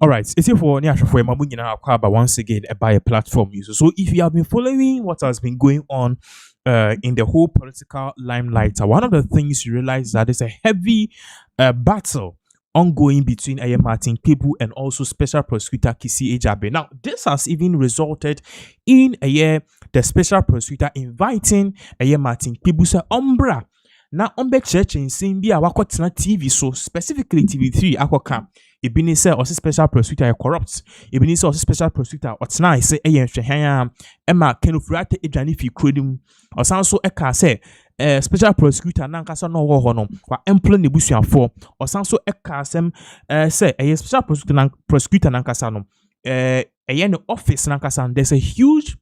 All right, it's here for Mamunyina once again by a platform user. So if you have been following what has been going on in the whole political limelight, one of the things you realize is that there's a heavy battle ongoing between Martin Kpebu and also Special Prosecutor Kisi Ejabe. Now, this has even resulted in the Special Prosecutor inviting Martin Kpebu say Umbra. Now, church in Simbia wakotena TV, so specifically TV3 akoka. Ibini say or Special Prosecutor corrupt. Ibini say or Special Prosecutor otena say hwehanya Emma kenofurate edwane fi krodum. Osanso eka say Special Prosecutor nankasa no wo ho no wa employ nebusuafo. Osanso eka asem say Special Prosecutor nankasa no no office nankasa there's a huge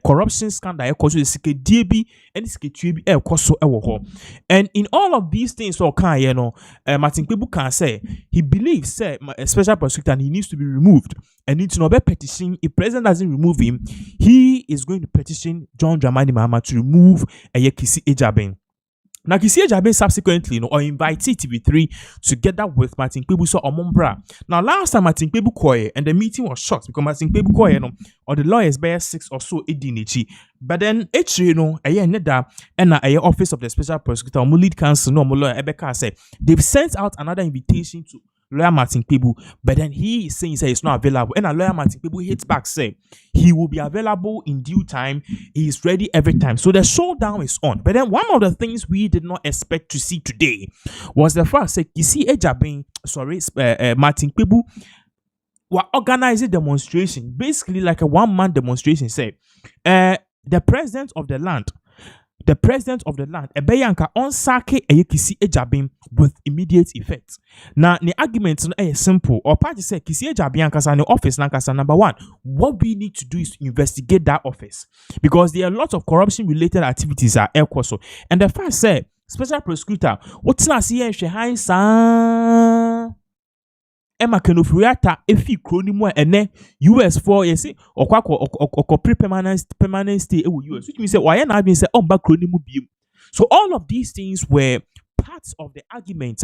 corruption scandal because the DB and the and in all of these things Martin Kpebu can say he believes Special Prosecutor he needs to be removed and needs to know petition. If president doesn't remove him, he is going to petition John Dramani Mahama to remove Kisi Ejabe. Now, Kisi Ejabe subsequently, or invited TV3 together with Martin Kpebu so Omombra. Now, last time Martin Kpebu koye and the meeting was short because Martin Kpebu koye or the lawyers bear 6 or so edinichi. But then neda and office of the Special Prosecutor, lead counsel no lawyer Ebeka say they've sent out another invitation to lawyer Martin Kpebu, but then he is saying it's not available. And a lawyer Martin Kpebu hits back say he will be available in due time. He is ready every time. So the showdown is on. But then one of the things we did not expect to see today was the fact that Kisi Ejabe, Martin Kpebu were organizing demonstration, basically like a one-man demonstration. Say the president of the land, Ebeyanka on sake Kisi Ejabe with immediate effect. Now, the argument is simple. Or party say Kisi Ejabe ankasa the office nankasa number one. What we need to do is to investigate that office because there are a lot of corruption related activities at Elkoso. And the first say Special Prosecutor, what's not see Emma kenofurata efi kroni mu ene US for you see okwa permanent stay US, which means say why na been say omba kroni mu biem. So all of these things were parts of the argument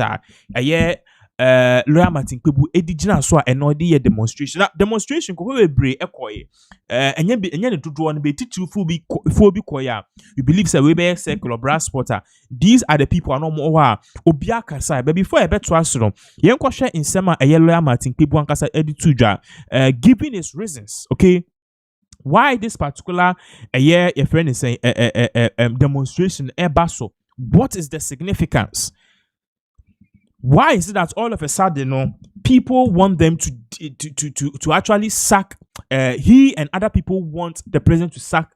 lawyer Martin Kpebu edigina so enodi ye demonstration. Now demonstration ko we bre ekoye enye ne dodo no be titu fu bi koya. You believe say we be circle of brass spotter. These are the people are no more obi akasa. But before e beto asoro yen ko hwe insema lawyer Martin Kpebu ankasa editudwa giving his reasons, okay, why this particular your friend is saying demonstration baso. What is the significance? Why is it that all of a sudden, people want them to actually sack? He and other people want the president to sack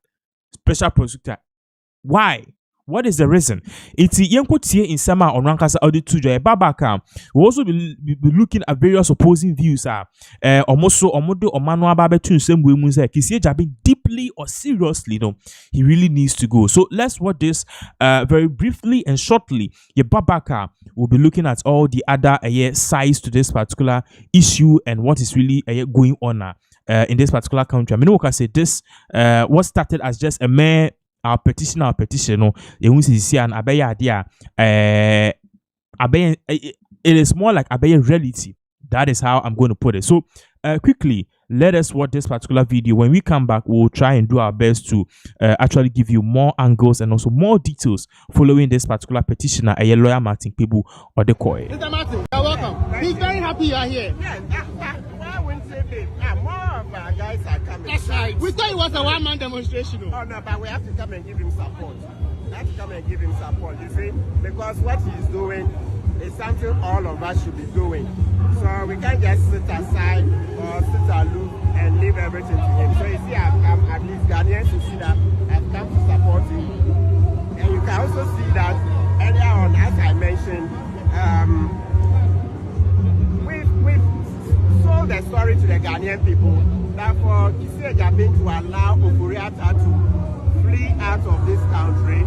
Special Prosecutor. Why? What is the reason? It's Yenko in Sama on Rankasa Audit to Babaka. We also be looking at various opposing views. Almost Omodo or Manuel Babetun, same way Musa Kisi Ejabe deeply or seriously, he really needs to go. So let's watch this very briefly and shortly. Babaka will be looking at all the other sides to this particular issue and what is really going on in this particular country. I mean, we can say this what started as just a mere our petition, no, and it is more like Abaya reality. That is how I'm going to put it. So, quickly, let us watch this particular video. When we come back, we'll try and do our best to actually give you more angles and also more details following this particular petitioner, a lawyer Martin Kpebu or the Koi. Mr. Martin, you're welcome. He's very happy you are here. More of our guys are coming. That's right. We thought it was a one-man demonstration. Oh no, but we have to come and give him support. We have to come and give him support, you see, because what he's doing is something all of us should be doing. So we can't just sit aside or sit aloof and leave everything to him. So you see, at least Ghanaians who see that have come to support him. And you can also see that earlier on, as I mentioned, we've sold the story to the Ghanaian people. Therefore, Kisi Ejabe to allow Oforiatta to flee out of this country,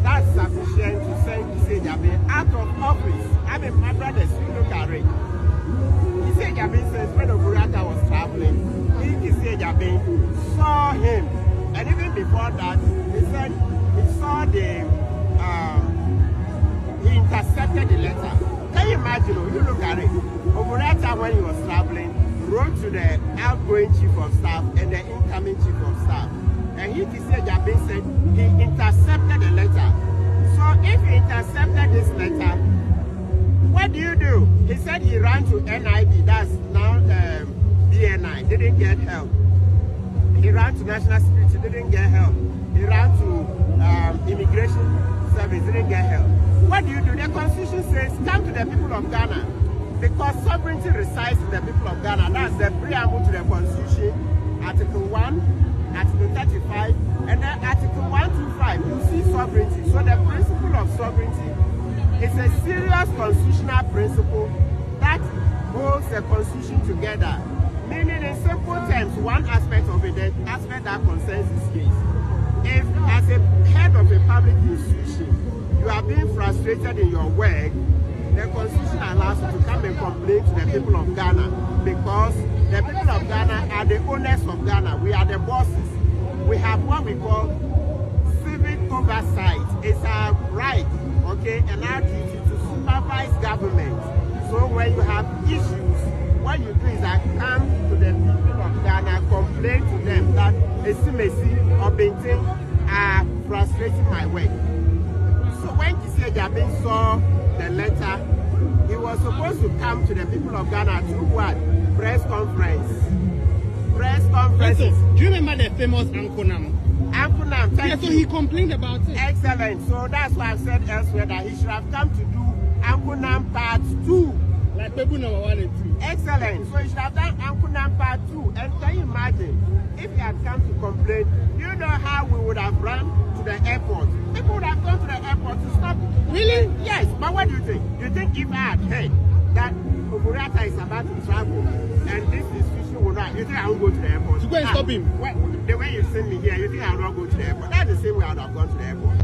that's sufficient to send Kisi Ejabe out of office. I mean, my brothers, you look at it. Kisi Ejabe says when Oforiatta was traveling, Kisi Ejabe saw him. And even before that, he said he saw he intercepted the letter. Can you imagine? You look at it. Oforiatta, when he was traveling, wrote to the outgoing chief of staff and the incoming chief of staff. And he said he intercepted the letter. So if he intercepted this letter, what do? He said he ran to NIB, that's now BNI, didn't get help. He ran to National Security, didn't get help. He ran to Immigration Service, didn't get help. What do? The Constitution says, come to the people of Ghana, because sovereignty resides in the people of Ghana. That's the preamble to the Constitution, Article 1, Article 35, and then Article 125. You see sovereignty. So the principle of sovereignty is a serious constitutional principle that holds the Constitution together. Meaning, in simple terms, one aspect of it, the aspect that concerns this case. If, as a head of a public institution, you are being frustrated in your work, the Constitution allows you to come and complain to the people of Ghana, because the people of Ghana are the owners of Ghana. We are the bosses. We have what we call civic oversight. It's our right, okay, and our duty to supervise government. So when you have issues, what you do is that come to the people of Ghana, complain to them that Esimesi or Bintin are frustrating my work. So when Kisiejabin saw the letter, he was supposed to come to the people of Ghana through what? Press conference. Press conferences. So, do you remember the famous Ankonam? Ankonam, thank you. So he complained about it. Excellent. So that's why I said elsewhere that he should have come to do Ankonam Part 2. Like Kpebu number 1 and 2. Excellent. So he should have done Ankonam Part 2. And can you imagine, if he had come to complain, you know how we would have run to the airport? People would have gone to the airport to stop. Really? Yes. But what do you think? You think if I had heard that Oburata is about to travel and this institution will not, you think I won't go to the airport? To go and stop him? The way you send me here, you think I will not go to the airport? That's the same way I would have gone to the airport.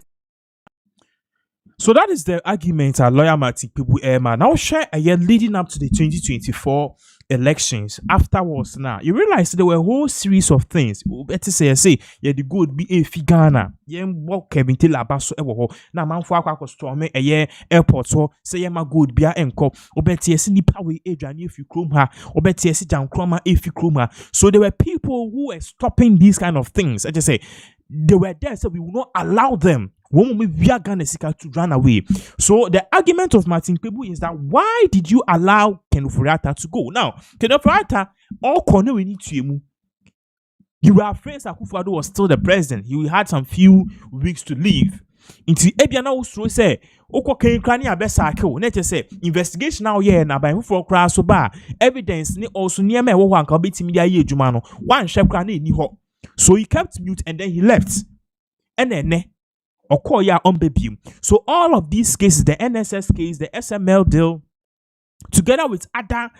So that is the argument our lawyer Martin Kpebu now share a year leading up to the 2024 elections. Afterwards, now you realize there were a whole series of things. Better say, yeah, the good be a figana. Yeah, walk Kevin Tilabaso ewo. Now man for akwa storm a year airport so say yeah my good be a enko. Obeti esi nipa we Adrian if you chrome her. Obeti esi Jan Chroma if you chrome her. So there were people who were stopping these kind of things. I just say they were there, so we will not allow them to run away. So the argument of Martin Kpebu is that why did you allow Ken Ofori-Atta to go? Now, Ken Ofori-Atta, all corner we need to you were afraid Akufo-Addo was still the president. He had some few weeks to leave. Into Ebiana Usro say, Oko Ken Krani Abesako, Nete say, investigation now yeah na by for crass so ba evidence ni also near me one can beat media ye Jumano. One chef krani ni ho. So he kept mute and then he left. And then so all of these cases, the NSS case, the SML deal, together with other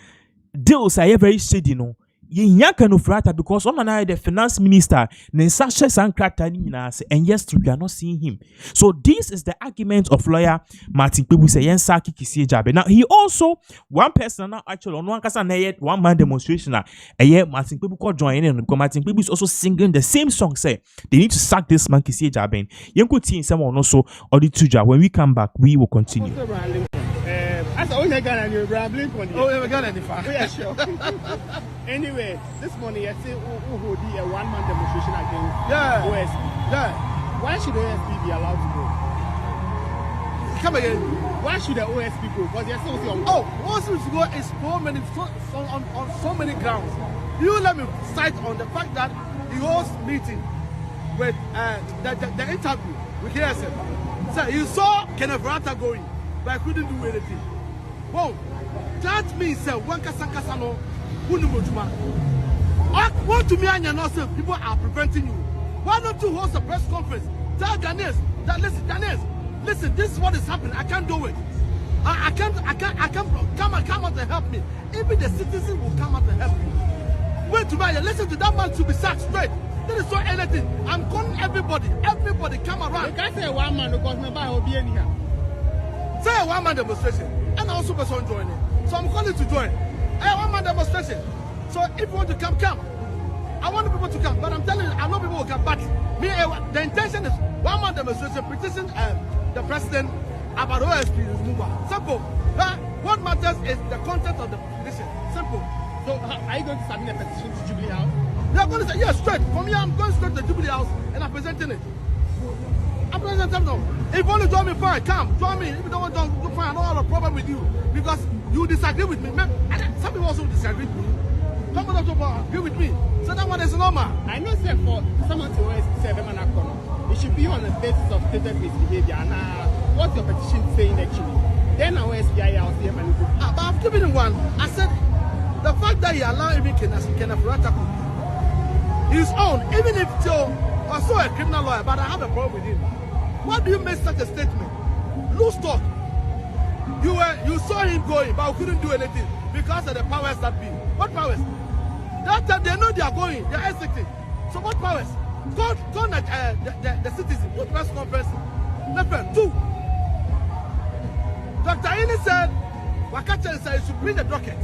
deals are very shady, you know. Because on the finance minister, and yes, we are not seeing him. So this is the argument of lawyer Martin Kpebu. Now he also one person now actually on one man demonstration. Martin Kpebu called joining because Martin Kpebu is also singing the same song. Say they need to sack this man Kisiejabin. Someone also or the tuja. When we come back, we will continue. Oh, yeah, Ghana, yeah, sure. Anyway, this morning, I say, who did a one-man demonstration against OSP. Yeah. Why should OSP be allowed to go? Come again. Why should the OSP go? Because they're still on. OSP to go is on so many grounds. You let me cite on the fact that he was meeting with the interview with KSM. So you saw Kenneth Ofori-Atta going, but I couldn't do anything. Well, that means that one Kasano, what to me and your people are preventing you. Why not you host a press conference? Tell Ghanaians that listen, this is what is happening. I can't do it. I can't come out and help me. Even the citizens will come out and help me. Wait to me, listen to that man to be sacked straight. There is not anything. I'm calling everybody come around. You can't say one man because nobody will be in here. Say a one-man demonstration, and also person joining. So I'm calling to join. A one-man demonstration. So if you want to come. I want people to come, but I'm telling you, I know people will come. But me, the intention is one-man demonstration, petition the president about OSP. Simple. What matters is the content of the petition. Simple. So are you going to submit a petition to Jubilee House? They are going to say, yes, straight. From here, I'm going straight to Jubilee House and I'm presenting it. I'm presenting them. If you want to join me, fine, come, join me. If you don't want to join, fine, I don't have a problem with you. Because you disagree with me. Some people also disagree with me. Some of them agree with me. So that one is normal. I know, sir, for someone to always say them it should be on the basis of stated misbehavior. And what's your petition saying actually? Then I always be I'll see him and but I've given him one. I said, the fact that he allowed even Kenafurata his own, even if Joe was so a criminal lawyer, but I have a problem with him. Why do you make such a statement? Loose talk. You saw him going, but you couldn't do anything because of the powers that be. What powers? That time they know they are going, they are executing. So what powers? Call the citizen, put press conference. Number 2. Dr. Ini said, Wakacha said he should bring the docket.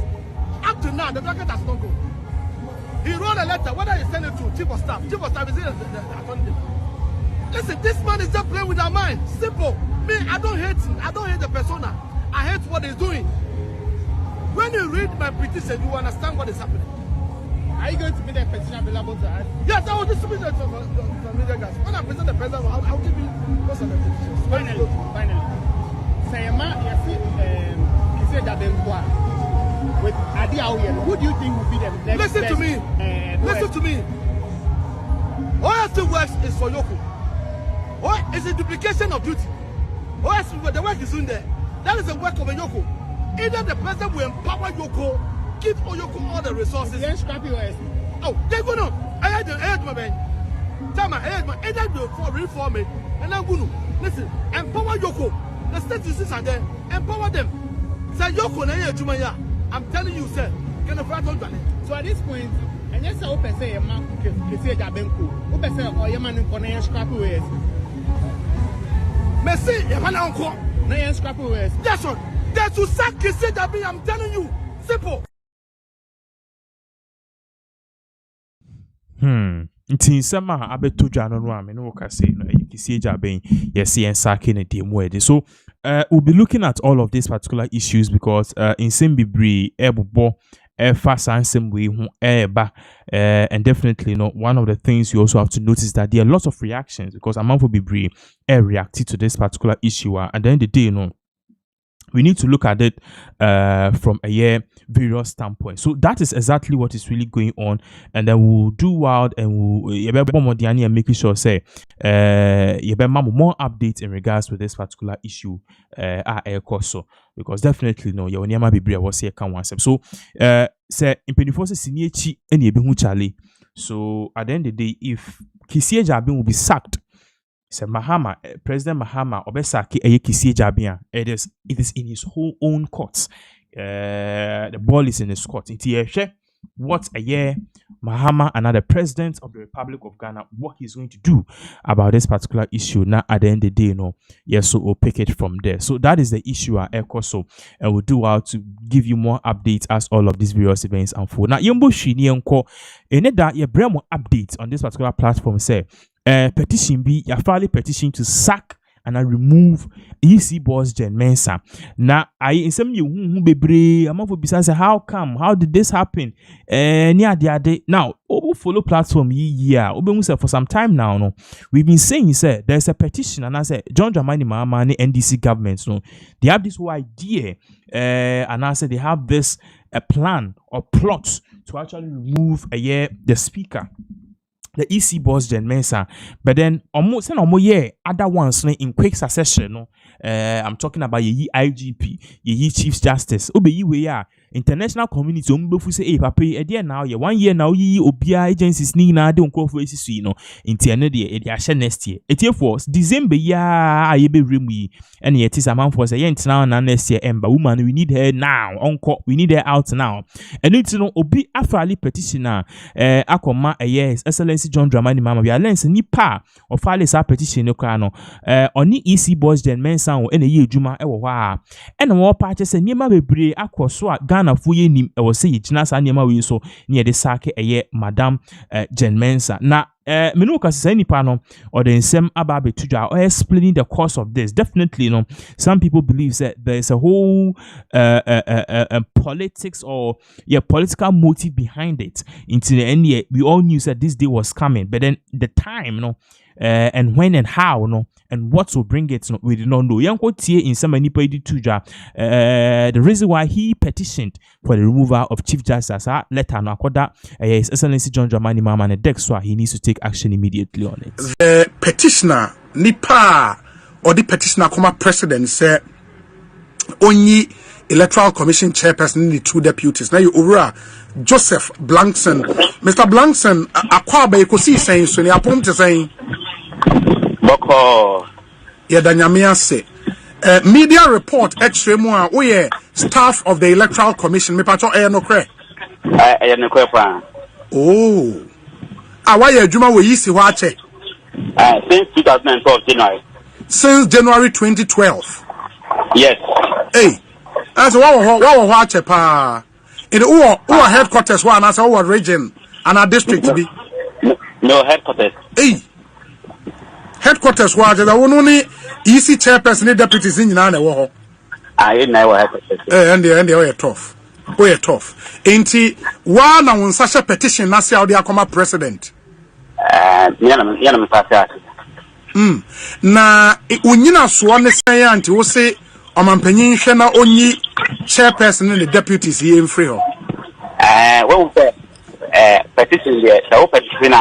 Up to now, the docket has not gone. He wrote a letter, whether he sent it to Chief of Staff. Chief of Staff is the Attorney General. Listen, this man is just playing with our mind. Simple. Me, I don't hate the persona. I hate what he's doing. When you read my petition, you understand what is happening. Are you going to make the petition available to us? Yes, I will distribute it to media guys. When I present the president, I'll give you most of the petitions. Finally. Sayama, you see that with Adi Aoyen, who do you think will be the next Listen to me. Listen to me. All the works is for Yoko. It's a duplication of duty. The work is in there. That is the work of a Yoko. Either the president will empower Yoko, give Yoko all the resources. Then scrap your ass. Oh, they're going to. I had my man. Tama, I had my. Either for reform it, and I'm going to listen. Empower Yoko. The statistics are there. Empower them. Say Yoko na ye Jumaya. I'm telling you, sir. So at this point, and yes, I open say a man can say Jabenko. Open say or your man in Korean scrap your ass. Messi, your man uncle. Nayan scrap your ass. That's what. That's to sack Kisi Jabi. I'm telling you. Simple. Nti nsema abeto dwa no ame no ka say no Kisi Jaben yes yen sake ne demo ede. So we'll be looking at all of these particular issues because in some bibri ebobo fast and same way and definitely one of the things you also have to notice that there are lots of reactions because among bibri reacted to this particular issue and then the day we need to look at it from a various standpoint. So that is exactly what is really going on, and then we'll do wild and we'll making sure say more updates in regards with this particular issue so because definitely your nyama bibria was here can one so say in penifose siniechi any ebi hu chale. So at the end of the day, if Kisi Jabin will be sacked, say Mahama, President Mahama, obesaki Kisi Jabin, it is in his whole own courts. The ball is in his court. What a year Mahama, another president of the Republic of Ghana, what he's going to do about this particular issue. Now at the end of the day, yes, so we'll pick it from there. So that is the issue at ECOSO, and we'll do how to give you more updates as all of these various events unfold. Now, Yumbo Shini Unko, and that you bring more updates on this particular platform. Say, petition be your family petition to sack and I remove EC boss Jen Mensa. Now I in some you who be I'm of besides how come? How did this happen? Near the other now follow platform year for some time now. No, we've been saying there's a petition and I said John Dramani Mahama NDC government. No, they have this whole idea and I said they have this a plan or plot to actually remove the speaker. The EC boss Jen Mensa, but then almost other ones in quick succession. I'm talking about ye IGP, ye Chief Justice. Obe we are international community. Say, hey, papa, now 1 year now ye obia agencies ni na de unko for isi no. Interne de ashe next year. Etie for December ya ayebe remu and yet is a man for say now na next year ember woman we need her now. Unko we need her out now. And it's no obi afali petitioner akoma yes Excellency John Dramani Mahama we are lens nipa of file sa petition no kra no oni EC boss Jen Mensa o ene ye adwuma e wo ha ene wo pa che se niema bebre akoso a Ghana fu ye nim e wo se yigina sa niema we so ne ye de sake Madam Jen Mensa na menu kasi nipa no or the nsem aba betuja or explaining the cause of this. Definitely, some people believe that there is a whole politics or political motive behind it. Into the end, we all knew that this day was coming, but then the time, and when and how, and what will bring it, we did not know. Yanko tie in some nipa tuja. The reason why he petitioned for the removal of Chief Justice letter no akoda His Excellency John Dramani Mahama and Dexwa, he needs to take action immediately on it. The petitioner nipa or the petitioner come president said only Electoral Commission chairperson need 2 deputies. Now you over Joseph Blankson. Mr. Blankson, akwa ba ekosi saying so ni apom te saying Boko ya danyame ase. Media report extreme one we staff of the Electoral Commission me pacho no kre. no kre pa. Oh. Why adwuma we yisi ho ache? Since 2012 January. Since January 2012. Yes. Hey. As what watch pa in the headquarters one as our region and our district to be no headquarters. Hey, headquarters was the only EC chairperson deputies in Nana. I never headquarters. And they are tough. We are tough. Ain't he one on such a petition? Nasi how they are come president. Na unyina swan say anti wo say Omanpanyin hwe na onyi chairperson and the deputies here in free ho. When we say petition there, the petition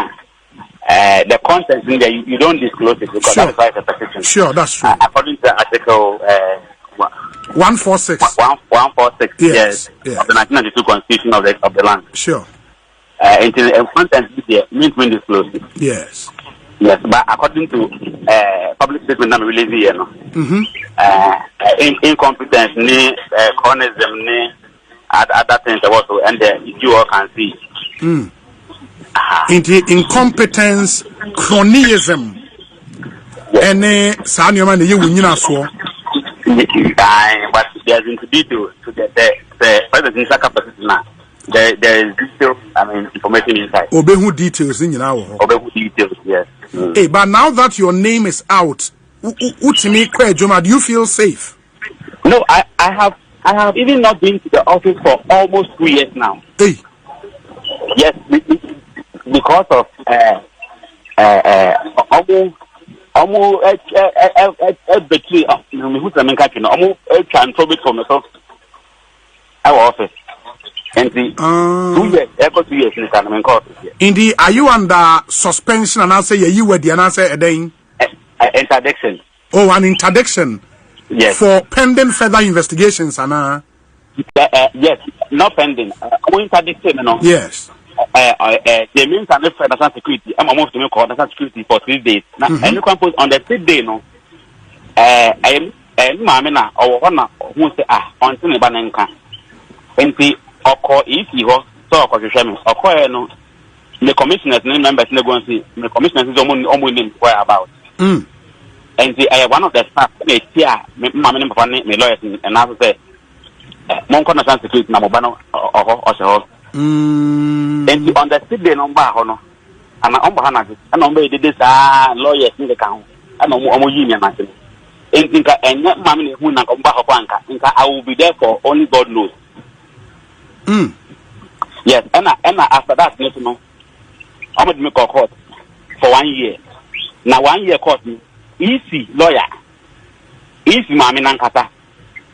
the content in there you don't disclose it because Sure. that's why it's a petition. Sure, that's true. According to Article 146. 146 Yes. of the 1992 Constitution of the land. Sure. Until the content is there means when disclosed. Yes. Yes, but according to public statement that we release here, incompetence, chronism, other things also, and you all can see. Into incompetence, cronyism, and Sanyama, you win so. But there's into detail to the president's capacity now. There is detail, information inside. Obehu details in our Obehu details, yes. Hey, but now that your name is out, do you feel safe? No, I have even not been to the office for almost 2 years now. Hey. Yes, because of betray who's the main country now. Can trouble for myself. Our office. And the 2 years, every 2 years in the Parliament court. Indeed, are you under suspension and I say you were the answer again? Interdiction. Oh, an interdiction. Yes. For pending further investigations, Anna. Yes, not pending. Interdiction, no. Yes. They mean that national security. I'm almost to make national security for 3 days. Now, any compose on the 3rd day, no. Mamina or one who say until the bananka. And the Oko easy ho so Okohwehwem Oko no the commissioners and members no go and see the commissioners is almost name where about and the one of the staff me tia me mama papa me lawyers and I say mon kono san security na mo ba no o and on the 3rd day number ho no and on ba na and on be this lawyers in the count and on union na and think and mama ne hu na ko ba ho anka I will be there for only God knows. Yes, and after that, I'm going to make a court for 1 year. Now 1 year court, easy lawyer, easy mami nankata.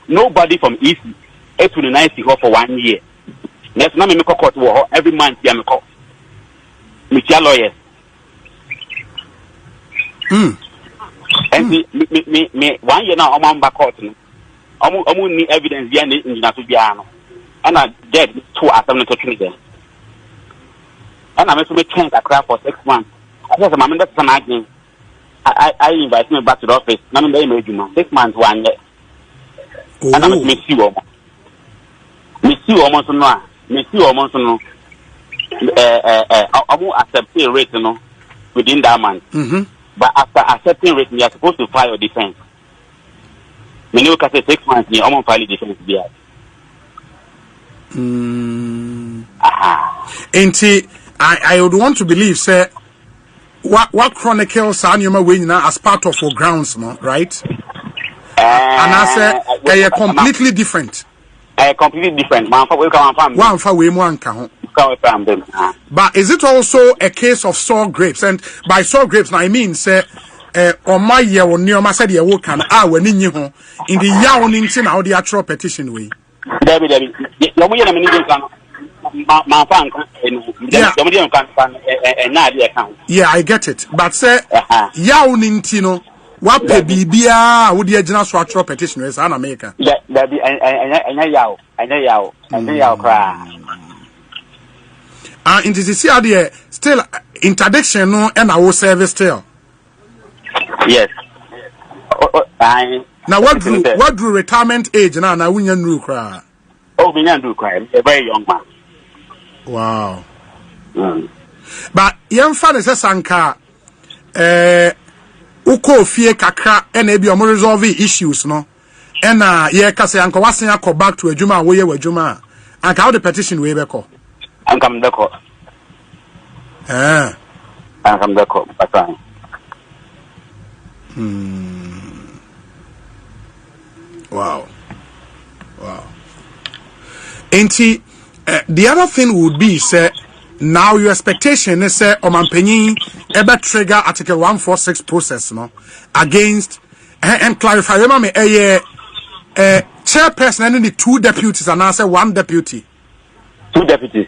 Nobody from easy, 829 for 1 year. Let's not make a court every month. I'm a court. Michelle lawyers. And me 1 year now, I'm on back court. I'm need evidence behind it in the and I dead 2 or 7 to 3 days. And I'm going to change a crap for 6 months. I said, Mamma, that's an argument. I invite me back to the office. None of them made 6 months, 1 year. And I'm going to miss you almost. Miss you almost no. Miss you almost no. I won't accept a rate, within that month. But after accepting rate, you are supposed to file your defense. When you can say 6 months, you almost file defense. I would want to believe, sir, what chronicles are you winning as part of your grounds, no, right? And I say they are completely different. Completely different. One for we one count. But is it also a case of sour grapes? And by sour grapes, I mean say on my year on near my said you work an hour in the yaw in how the actual petition way. Debbie, yeah, I get it. But say yaw nintino. What bibia would the original structural petition is an America? Debbie, and yaw cry. In this idea, still interdiction no and our service still. Yes. Now what drew retirement age now we new cry? Oh, we do cry. A very young man. Wow. But young father says Sanka uko fie kakra and ebi omo resolve issues no. And ye ka say anko wasen akọ back to adwuma wo ye wadwuma. And how the petition we be call? I'm coming the court. I'm coming the court. Wow. And the other thing would be, say, now your expectation is, say, Omanpenyi ever trigger Article 146 process, no, against, and clarify, remember, chairperson and the 2 deputies, and I say 1 deputy. 2 deputies.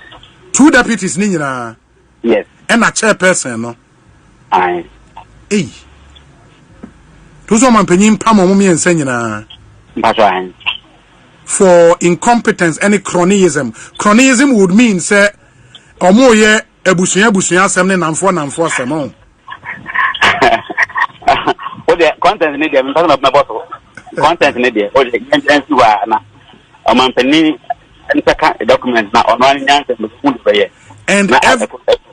2 deputies, Nina. Yes. And a chairperson, no. Aye. Hey. Those Omanpenyi Pamomumi and Senina. That's right. For incompetence, any cronyism. Cronyism would mean, say, Omo ye ebusuya semne namfo semon. What the content in there? I'm talking about my bottle. Content in there. What the content you are na. Omanpenyi document na online and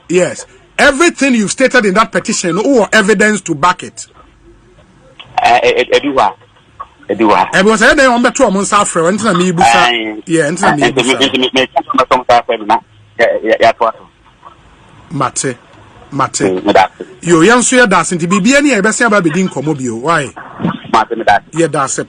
yes, everything you've stated in that petition or evidence to back it. Because I don't want to on Safra and me busa. Yeah, and Mate. You young swear that's into be any best ever be din comobio. Why? Yeah, that's a.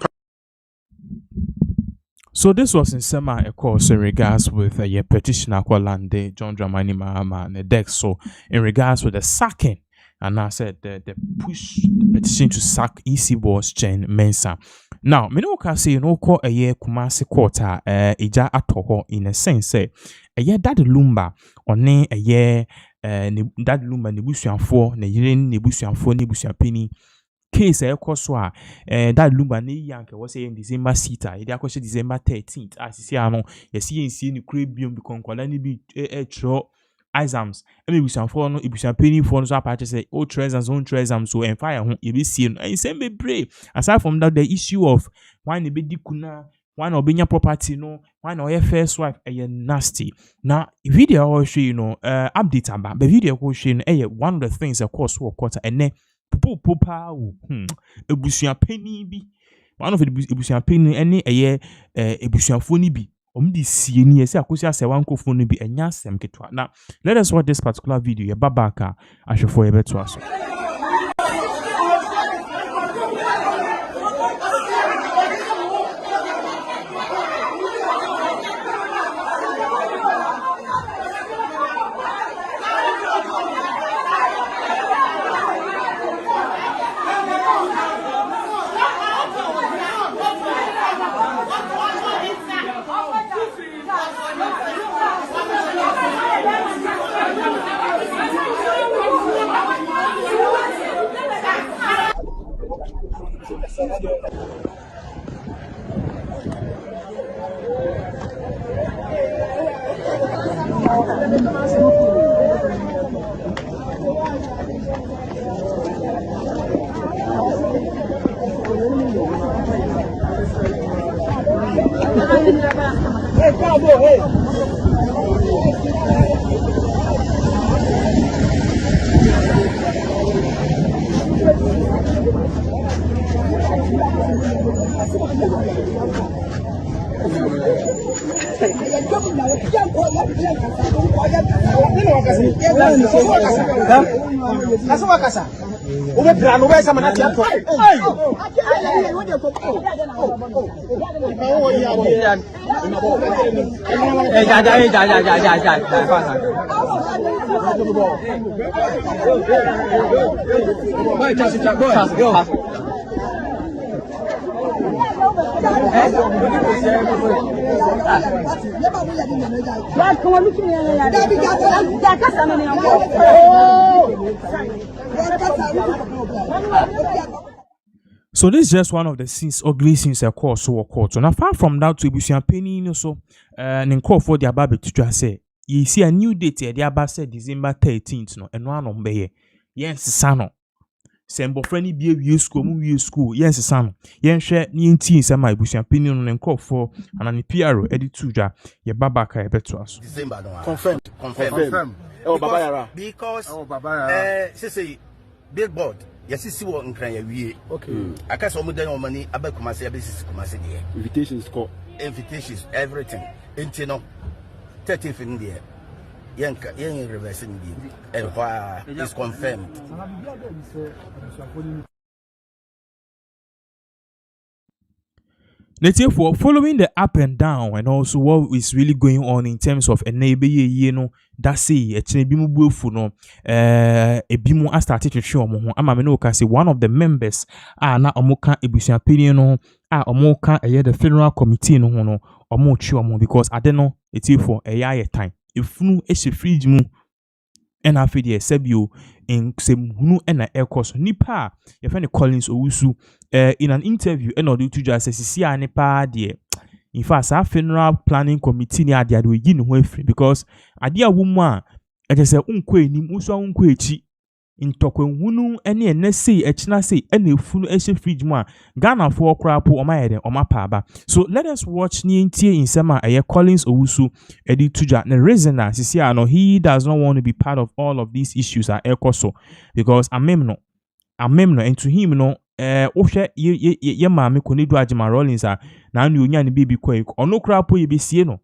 So this was in semi, of course, in regards with a petitioner Kwalande, John Dramani Mahama, and the deck. So in regards with the sacking, and I said the push the petition to sack EC boss Chen Mensah. Now, me no can say you know call a year Kumasi quarter ija atoho in a sense say a year that lumba or ne a year that lumba nebusian for ne yirin nebusian for nebusian penny. Case ekoswa that lumba ne yanke was saying December sita e akoshe December 13th as you see ano yes see ni crebium because kwala ni bi tro exams e be busan for no e busan penny for no so apart say o treasures on treasures so and fire ho e be see no and same be brave aside from that the issue of why ne be dikuna why no benya property no why no your first wife nasty now video will show you know update about the video will show you one of the things of course work quarter and popa ebusuan penny bi one of the ebusuan penny any ebusuan phone bi di sie ni ese akosi ase wan ko phone bi enya asem ketwa. Now let us watch this particular video ya babaka ahwefo ye beto aso. Hey, Kpebu, hey. So this is just one of the scenes, ugly scenes of course, so court. And apart from that, to be penny, so and call for the ababe to just say, you see a new date here, the abba said December 13th, no, and one on bay. Yes, sano. Sembo friendly be school, yes, son. Yen share ni tea sama ibusi opinion and call for an PRO edit tuja, ye babaka e betras. December no. Confirm. Oh baba yara. Because say billboard yes see what nkran ya wie. Okay. Aka so mo dan o mani abakumase abesisi kumase de. Invitations everything. Enti no 30th in there. Yen reversing the and why is confirmed. Let's say for following the up and down and also what is really going on in terms of a neighbor, you know, that say a chibimu bufu no a bimu I started to show mo ama me no ka say one of the members na omoka ebusuan opinion no omoka the funeral committee no no omo chi omo because I don't know it's for a year time if nu e se fridge mu and after the sebio in semhunu na aircourse nipa your friend Collins Owusu in an interview and or to just say nipa there in fact our funeral planning committee ni ade we yin ho afri because ade a woman e just say unko enim uso unko echi intokwenhunu ene ene sei echina sei ene efunu ehye fridge mu a Ghana for krapo omayede omapa. So let us watch ni ntie insema Collins Owusu edi tuja the reason that he does not want to be part of all of these issues at Ekoso because amemno and to him no ohwe ye maame konedu agema Rollins na anu onya ne baby kwa ono krapo ye besie no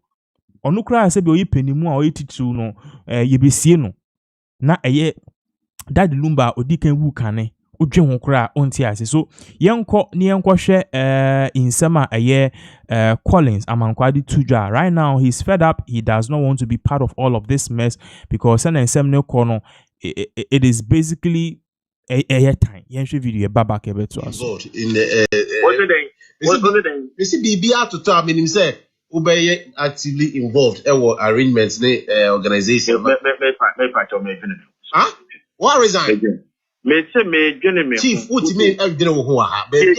ono kra se be oyipanimu a oyititu no ye besie no na Daddy Lumba odiken wu kane odwe ho kra onti ase so yenko hwe insema Collins amankwadi tuja right now he's fed up. He does not want to be part of all of this mess because ensem kono it is basically a time yenhwe video baba kebe to us in the what's the day you see BBR to tell me say Ubeye actively involved arrangements organization what reason? Me say me dwene me. Chief, what you mean dwene wo ho ha? Me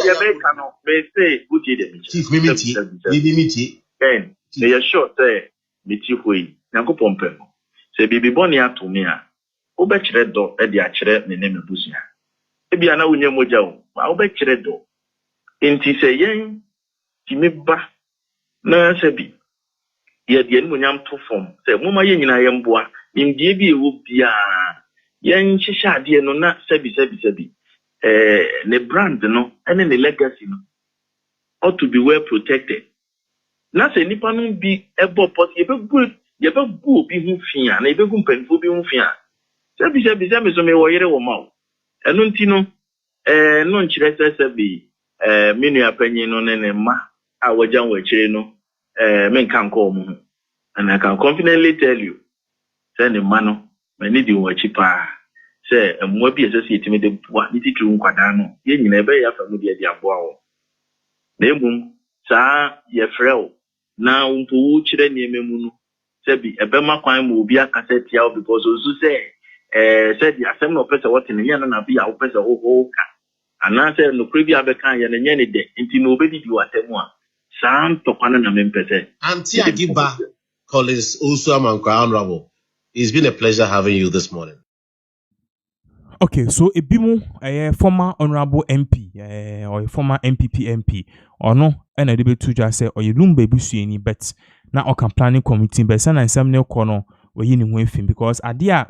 say uti de me. Chief, me miti. Me ya sure say me chief we. Nyankopon pem. Say bibi boni ato me a. Wo be kire do e de a kire ne me busia. E bia na wonye moja wo. Wo be kire do. Enti say yen ti me ba na say bi. Ye de no nyam to form. Say moma ye nyina ye mboa. Nimdie bi e wo bia. Yen shisha ade no na sabi ne brand no ene ne legacy no ought to be well protected na se nipa no bi ebo pot ye be gu bi hu fia na ye be gu mpanfo bi hu fia sabi me so me wo yere wo ma eno nti no no nkyere sabi menu apanyi no ne ma a wajan wa kire no men kan ko mu and I can confidently tell you say ne ma no many di wachi pa say mo bi esese yetime de bua ni titru nkwada no ye nyina ebe ya fa mu de aboa wo na emum saa ye frɛw na umpo wo kire ne ememu no say bi ebe makwan mo obi akaseti ya because ozu say said the asem no person what in ye na bi a wo person ho ka ana say no kre bi abeka ye na nye ne de nti no obedi di watemu a saa ntokwana na mempese anti agiba Collins also amankwa honorable. It's been a pleasure having you this morning. Okay, so Ebimu, a former honorable MP, or a former MPP MP, or no, and a debate to just say, or you lumbe busu any bets, now or planning committee, but send and some no corner, or you know, because idea,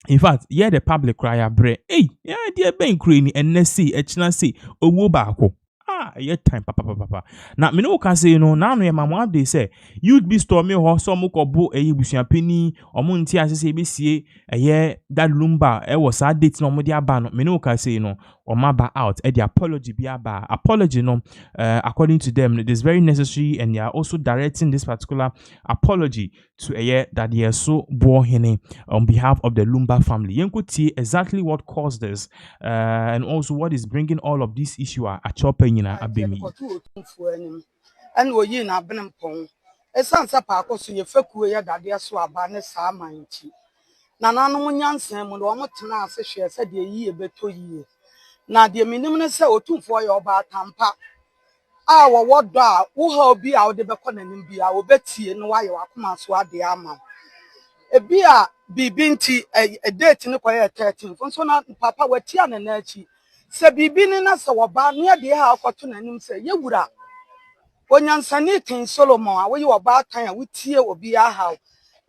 in fact, yeah, the public cry a bread, hey, yeah, dear Ben Crane, and let's see, a chance, oh, wobako. yet time papa. Now me no can say you know now no mama they say you'd be storming ho so mo kobo busua penny or mo nti asese be sie that lumba was that date no mo dia ba no me no can say you know or maba out the apology be aba apology no according to them it is very necessary and they are also directing this particular apology to that they are so bohene on behalf of the Lumba family. Yenkuti exactly what caused this and also what is bringing all of this issue at Chopin Abemi. And we yin a benempong. A sans a parco so you feku ya that dear swabane sa manchi. Nanano munyansen when one tana said ye beto ye. Na dear minimum say or 2 for your bar tampa. Our what da, who be out the bacon and be our betty and why you are come swat the armor. A beer be binti a date in the quiet 13. From so not papa were tian and nerchi. Say be been in us or bar near the house for 2 and him say, ye would up. When Yansani King Solomon, where you about time with tear will be a how.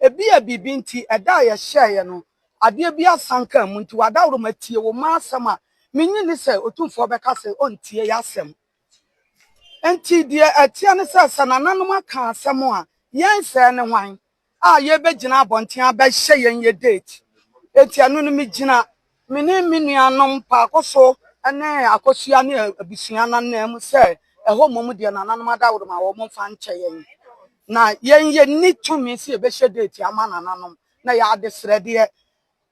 A beer be binti a die a share no. A dear be a sanker muntu a doubt my tear will massama. Meaning say or 2 for Becassa on tear yasem. And tea dear a tianessa and anonymous car somewhere. Yan say and wine. Ah, ye begina bontia by sharing your date. Etianumi Gina, Mini Minianum Pacoso, and then a cosiani a bisiana name say, a home mudian and anamada with my woman fan chain. Now, ye need to me see a besha date, Yaman and Anum, na ya desredia.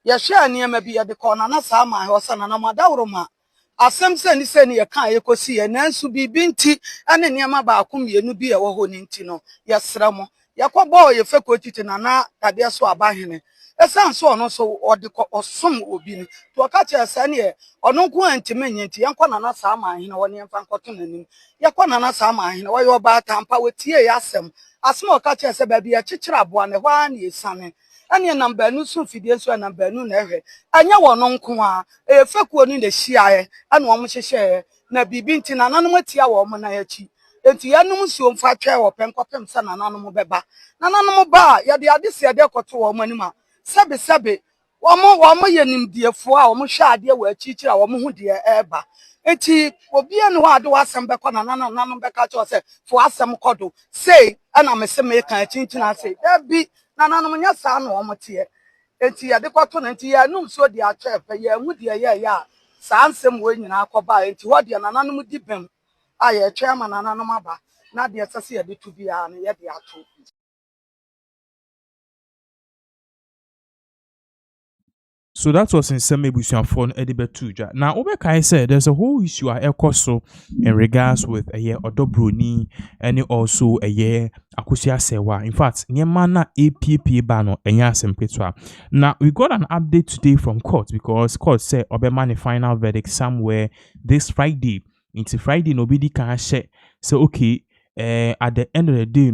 Ya share near me be at the corner, na sama, horse and anamada. As some send you can't echo see and then to be binti and then Yamaba cum ye no be a wohon intino. Yes, Ramo. Yako boy, you fecoti and na that dear swabahine. A son so also or the or some will be to a catcher sanye or no go and timinian to Yankwana Sama in one young fan cotton. Yakwana Sama in why you about tampa with tea yasem. A small catcher said baby a chichra one a 1 year son. And your number no soon fidias and number no never. And you want on qua a fuck one in the shire and one share. Na bibintin and anomatia woman I achi. And the animals soon fat chair or pencopem son and animal beba. Nanamo bar, ya the addis ya deco to womanima. Sabi. One more yen dear for our musha dear were teacher or moon dear eba. And he will be and what do us some back on another number say for us some codo. Say, and I'm a same maker, chintin I say, that be. Nananonya sa no omote enti ya de kwato na enti ya num so de a chepe ya mu de ya sa nsem we nyina akoba enti ho de nananum di bem a ya chairman nananum aba na de sese ya de tu bia na ya de ato. So that was in some phone edible too. Now, Obekai said there's a whole issue at Ekoso in regards with a year Odobroni and also a year Akusia Sewa. In fact, Nyemana APP bano and Yasem Petwa. Now, we got an update today from court because court said Obemani final verdict somewhere this Friday. Into Friday, nobody can share. So, okay, at the end of the day,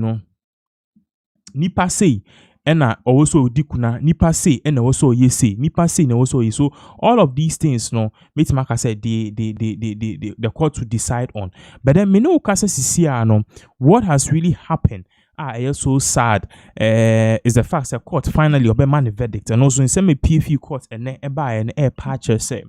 Nipa say. And also dikuna nipa say and also ye say nipa say and also ye. So all of these things no make Maka said the court to decide on. But then me no kasa sisia no what has really happened I am so sad is the fact that court finally obey the verdict and also in some PFU court and then buy an air patcher say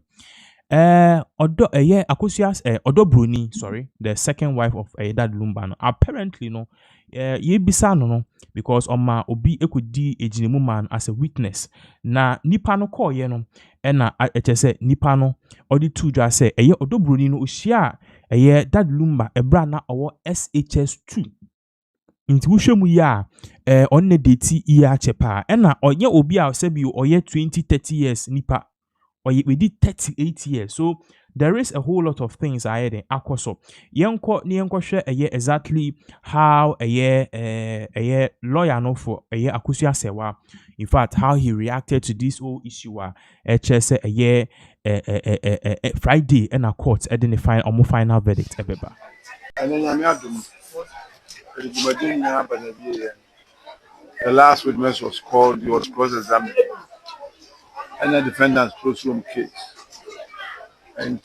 Odobroni, sorry, the second wife of Dad Lumba. Apparently, no, ye bisa no, because Oma Obi ekudi ejinimu man as a witness. Na nipa no call ye no, na say nipa no, odi two just say Odobroni no ushia Dad Lumba ebra na owo SHS2. Inti wushemu ya onne date iya chepa. Na onye obi a sebi oye 20-30 years nipa. Or we did 38 years. So there is a whole lot of things I had in Akwaso. Yenko share a year exactly how a year lawyer no for a year Akusia Sewa. In fact, how he reacted to this whole issue. HS a year Friday in a court identifying almost final verdict. Ebeba. The last witness was called. He was cross-examined. And the defendant's close-room case. And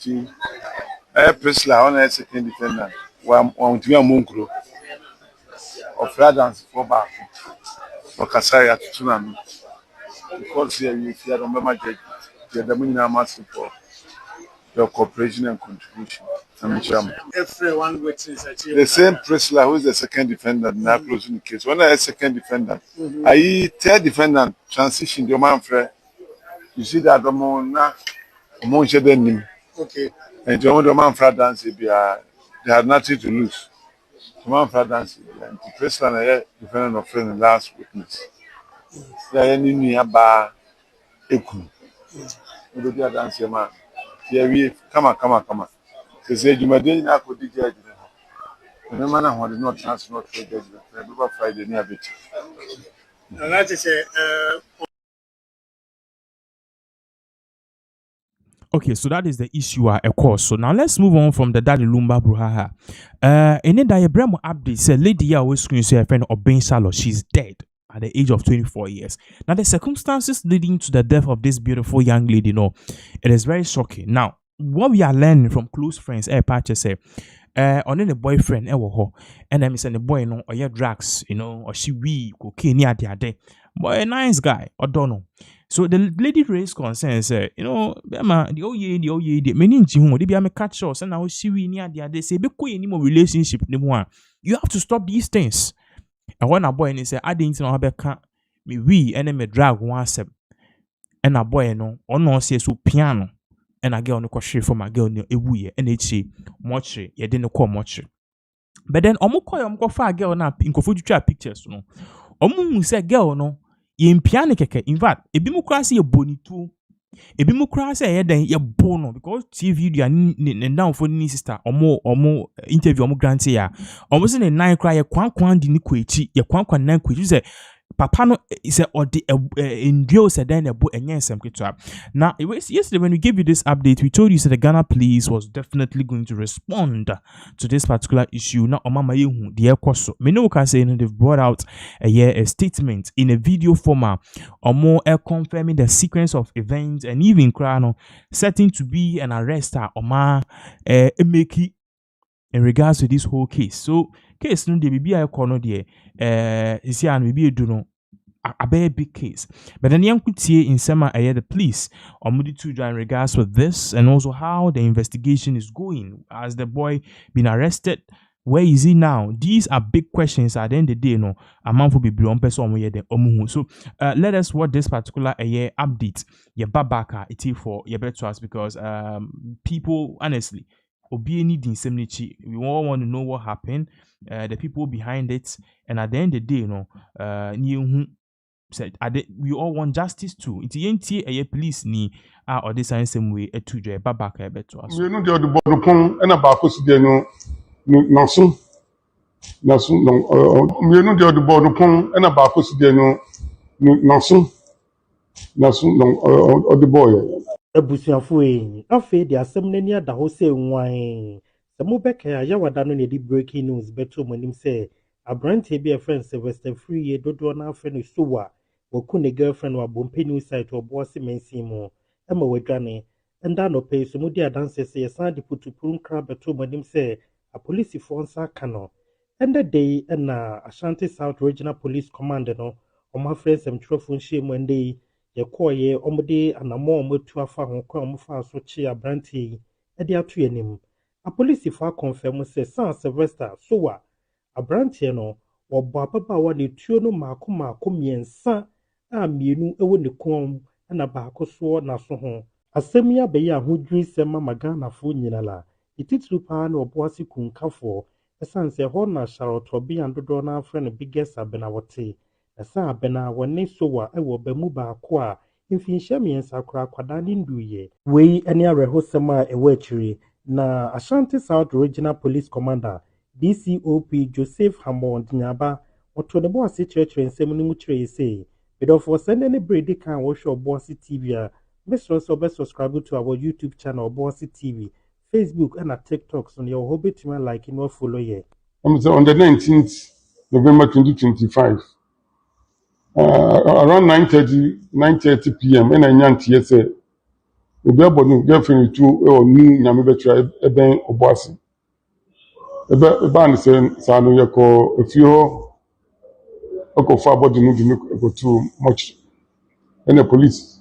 Priscilla, on a second defendant, one to be a munkro of Radans for back or Kasaya to Tsunami. Because here you see, I don't remember the Dominion master for your cooperation and contribution. Everyone witness. The same Priscilla who is the second defendant now closing the case. When I second defendant, I third defendant transition the man friend. You see that the more than Okay. and the man friend dance they had nothing to lose. The man friend dance and the Priscilla defendant of friend the last witness. They are any about eku. We do dance man. Here we come on. They say you may do not put the judge. No matter what is not transferred to judgment. Friday near bit. And that is Okay, so that is the issue, of course. So now let's move on from the Daddy Lumba Bruhaha. In the Diabramo update, said lady always screen say her friend Obin Salo, she's dead at the age of 24 years. Now the circumstances leading to the death of this beautiful young lady, it is very shocking. Now, what we are learning from close friends, Patch say, on the boyfriend, and then the boy, or yeah, drugs, or she weed, cocaine, the boy, a nice guy, or don't know. So the lady raised concerns, the many they be a catch us, and now she we near the other say, be any more relationship anymore. You have to stop these things. And when a boy and say, I didn't know how me we and me drag one step, and a boy or no say so piano, and a girl no question for my girl a wee, and it's much, ye didn't call much. But then omo fa girl na inkofu twa pictures no. Omo say girl no ye piano keke. In fact, ebi mu kra say ye bonitu. Ebi mu kra say ye den ye bono because TV dia ne down for ni sister omo interview omo grant ya. Omo say ne nine kra ye kwan di ni kwechi ye kwan nan kwechi say papa no is odi enduo said then ebo enyensem ketwa. Now it was yesterday when we gave you this update, we told you that the Ghana police was definitely going to respond to this particular issue. Now omama yehu the ekoso. Many can say they've brought out a statement in a video format or more confirming the sequence of events and even crano setting to be an arrest oma emeki in regards to this whole case. So case no dey be a corner there is here and we be do no a very big case. But then young kutie in sema the police or mudi to in regards with this and also how the investigation is going. Has the boy been arrested? Where is he now? These are big questions at the end of the day. No, a man will be beyond person the omuhu. So let us watch this particular update. Your babaka it for your bet to us because people honestly obi need indemnity. We all want to know what happened, the people behind it, and at the end of the day, said we all want justice too. It's a police ni or this same way a two joy babaka a bet to us. We know the border pon and about no naso we know the border pon and about no naso no the boy. Abusuafo yi afei de asɛm n'ani ada hɔ sɛ nwan sɛ mobɛka a yɛwada no na yɛde breaking news bɛto mu anim sɛ aberanteɛ bi a friend Sylvester Free dodoɔ no afɛ no so a wɔku ne girlfriend wɔ Abompani site ɔboɔ semansi mu ɛma wadwane ɛnda nɔpɛ yi so mu di adanse sɛ yɛsan de putupuru nkra bɛto mu anim sɛ apolisifoɔ nsa aka no ɛnda da yi ɛna Ashanti South Regional Police Command no ɔmo afrɛ nsɛmtwerɛfoɔ nhyia mu ɛnda yi yɛkɔɔyɛ ɔmode anamɔ ɔmotu afa ho kɔ ɔmo fa so kye abrante yi ɛde ato anim apolisifoɔ akɔnfɛm sɛ San Sylvester so a abrante no wɔbɔ ababaawa ne tuo no maako mmiɛnsa a mmienu ɛwɔ ne kɔn ɛna baako soɔ n'aso ho asɛm yi abɛyɛ ahodwiri sɛm ama Ghanafoɔ nyina la etitiri paa na ɔboase kunkafoɔ ɛsan sɛ hɔ na Charlotte dodoɔ no afrɛ no biggest abena wɔte ɛsan abena wɔne so a ɛwɔ bɛmu baako a mfinhyia mmiɛnsa koraa kwadaa ne nduyɛ wei ɛne awerɛhosɛm a ɛwɔ akyire na Ashanti South Regional Police Commander DCOP Joseph Hammond Nyaba ɔto ne bo ase kyerɛkyerɛ nsɛm no mu kyerɛ sɛ bidɔfoɔ sɛ ne bredi kan wɔhwɛ Oboase TV a mesrɛ sɛ ɔbɛsubscribe to our YouTube channel Oboase TV, Facebook and TikTok so yɛwɔ hɔ bɛtumi like no follow yɛ. On the 19th November 2025 around 9:30 p.m. and I nyantie say obi abɔ girlfriend to new nyame betra eben Oboase eba ne say sa no yɛkɔ efie hɔ ɔkɔfa body no bi go too much and the police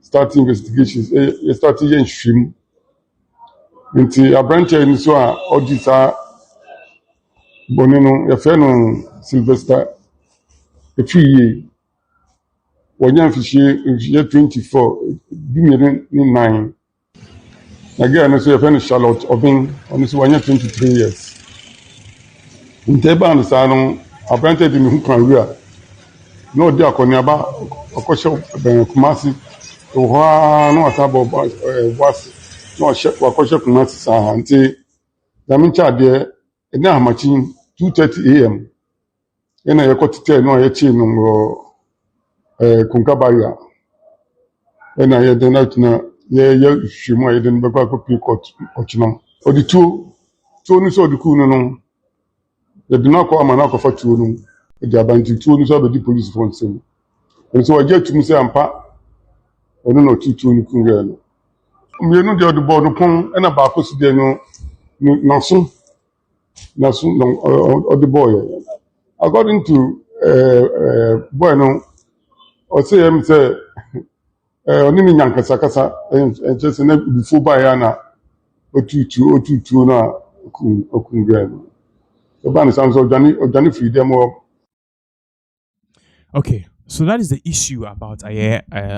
start investigations starting yen shrim nti aberanteɛ ni so a ɔdi saa bɔne no yɛfrɛ no Sylvester Efiye wɔnyɛ mfihyia 24 du ne 9 na girl no so yɛfrɛ no Charlotte Obin ɔno so wɔnyɛ 23 years nti ɛbaa no saa no aberanteɛ de ne ho kan wura na ɔde akɔneaba ɔkɔhyɛ Kumasi wɔ hɔ ara na wasa bɔ ase na wakɔhyɛ Kumasi saa nti dame nkyɛadeɛ ɛne ahamakyin 2:30 am ɛna yɛkɔtetɛ na ɔyɛkyee no wɔ Konka Barrier ɛna yɛde no atena yɛyɛ hwehwɛmu a yɛde no bɛkɔ akɔpie ɔkyena ɔde tuo no sɛ ɔde kuu no yɛde no akɔ ama no akɔfa tuo no ɛde aba nti tuo no so abɛdi polisifoɔ nsɛm ɛno sɛ wɔagye atum sɛ ampa ɔno na ɔtu tuo no kuuɛ no mmienu deɛ ɔde bɔɔ no pon ɛna baako so deɛ no naso na ɔde bɔɔyɛ according to boy no ɔsɛ yɛm sɛ ɔne ne nyankasakasa ɛnkyɛ sɛ na bifo baeɛ na ɔtutuo no a ɔkum girl no ɛba ne sam sɛ ɔdwane firi dɛm hɔ. Okay, so that is the issue about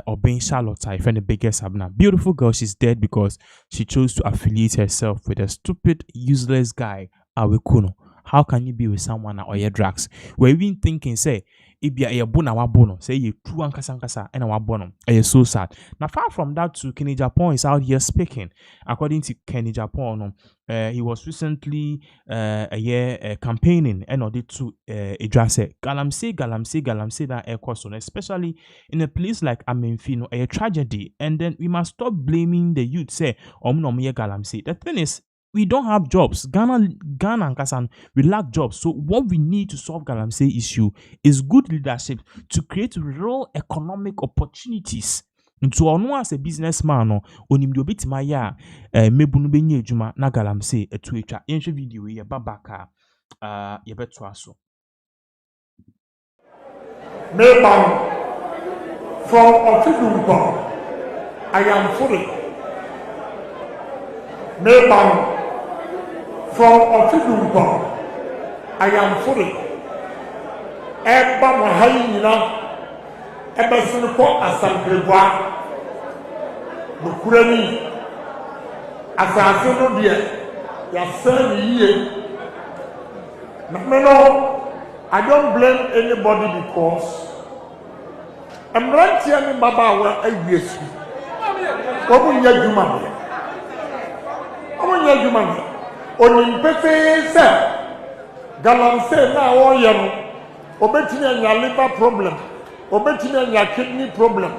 Obin Charlotte, I find the biggest Abna. Beautiful girl, she's dead because she chose to affiliate herself with a stupid, useless guy, Awekuno. How can you be with someone or your drugs? We're even thinking, say, if you're bona wabono, say you true ankasa and wabono, and so sad. Now, far from that, too, Kenny Japan is out here speaking. According to Kenny Japan, he was recently campaigning and ordered to address galamsey that air question, especially in a place like Amenfino, a tragedy. And then we must stop blaming the youth. Say, galamsey. The thing is, we don't have jobs. Ghana and Kasan, we lack jobs. So what we need to solve galamsey issue is good leadership to create real economic opportunities. Nti ono as a businessman no onim de obetima ya mebu no benye adwuma na galamsey etu etwa yenhwe video ye babaka ye beto aso. Maybound from Ofidumba, I am fully. Maybound from Ofidumba, I am fully. Eba Mahayina, Eba Sinko Asampegwa, Bukurani, Asasino dear, Yasen ye. No, I don't blame anybody because I'm right here in Baba. Yes, Open your human. Open your human. On Pepe said, Galamsey now all young. Obetina your liver problem. Obetina your kidney problem.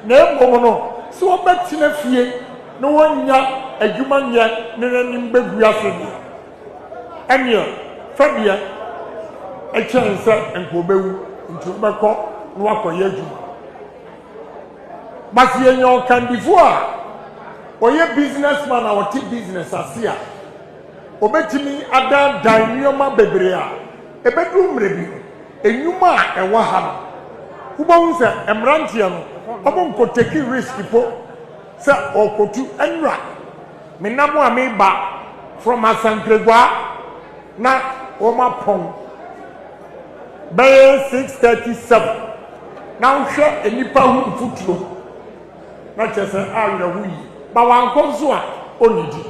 Name Omono. So Obetina fear. No one ya a human yet, never in Beguasin. And you, Fabia, a chance and Kpebu into Bako, Nwako Yeju. But you can before. Or your businessman or tea business as here. Obetimi ada dynama bebrea. A bedroom review. A numa and waham. Who bounce a emrantian. Obon could take a risk for sir or kotu enra. Minamu ameba from a Sankregua na Oma Pong. Bay 637. Now share a nipa who footlow. Not just an hour we. But one comes only.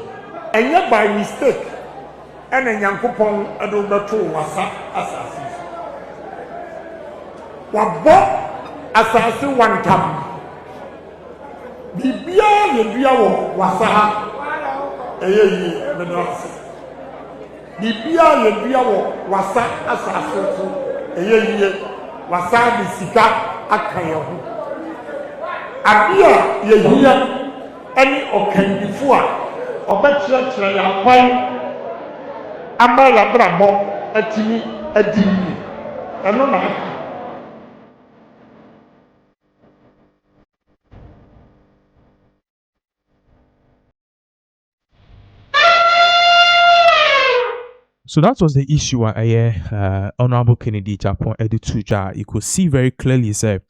And yet by mistake. And a young coupon and over two was assassin. What bought assassin one time? The beer in Biawo was a year, the nurse. The beer in Biawo was assassin a year, was the Sika at Kayahu. A beer ye hear any or can before or better try a fine. Amala Brabo, a Timmy, a Dimmy, and no. So that was the issue Honorable Kennedy Japan edited. You could see very clearly say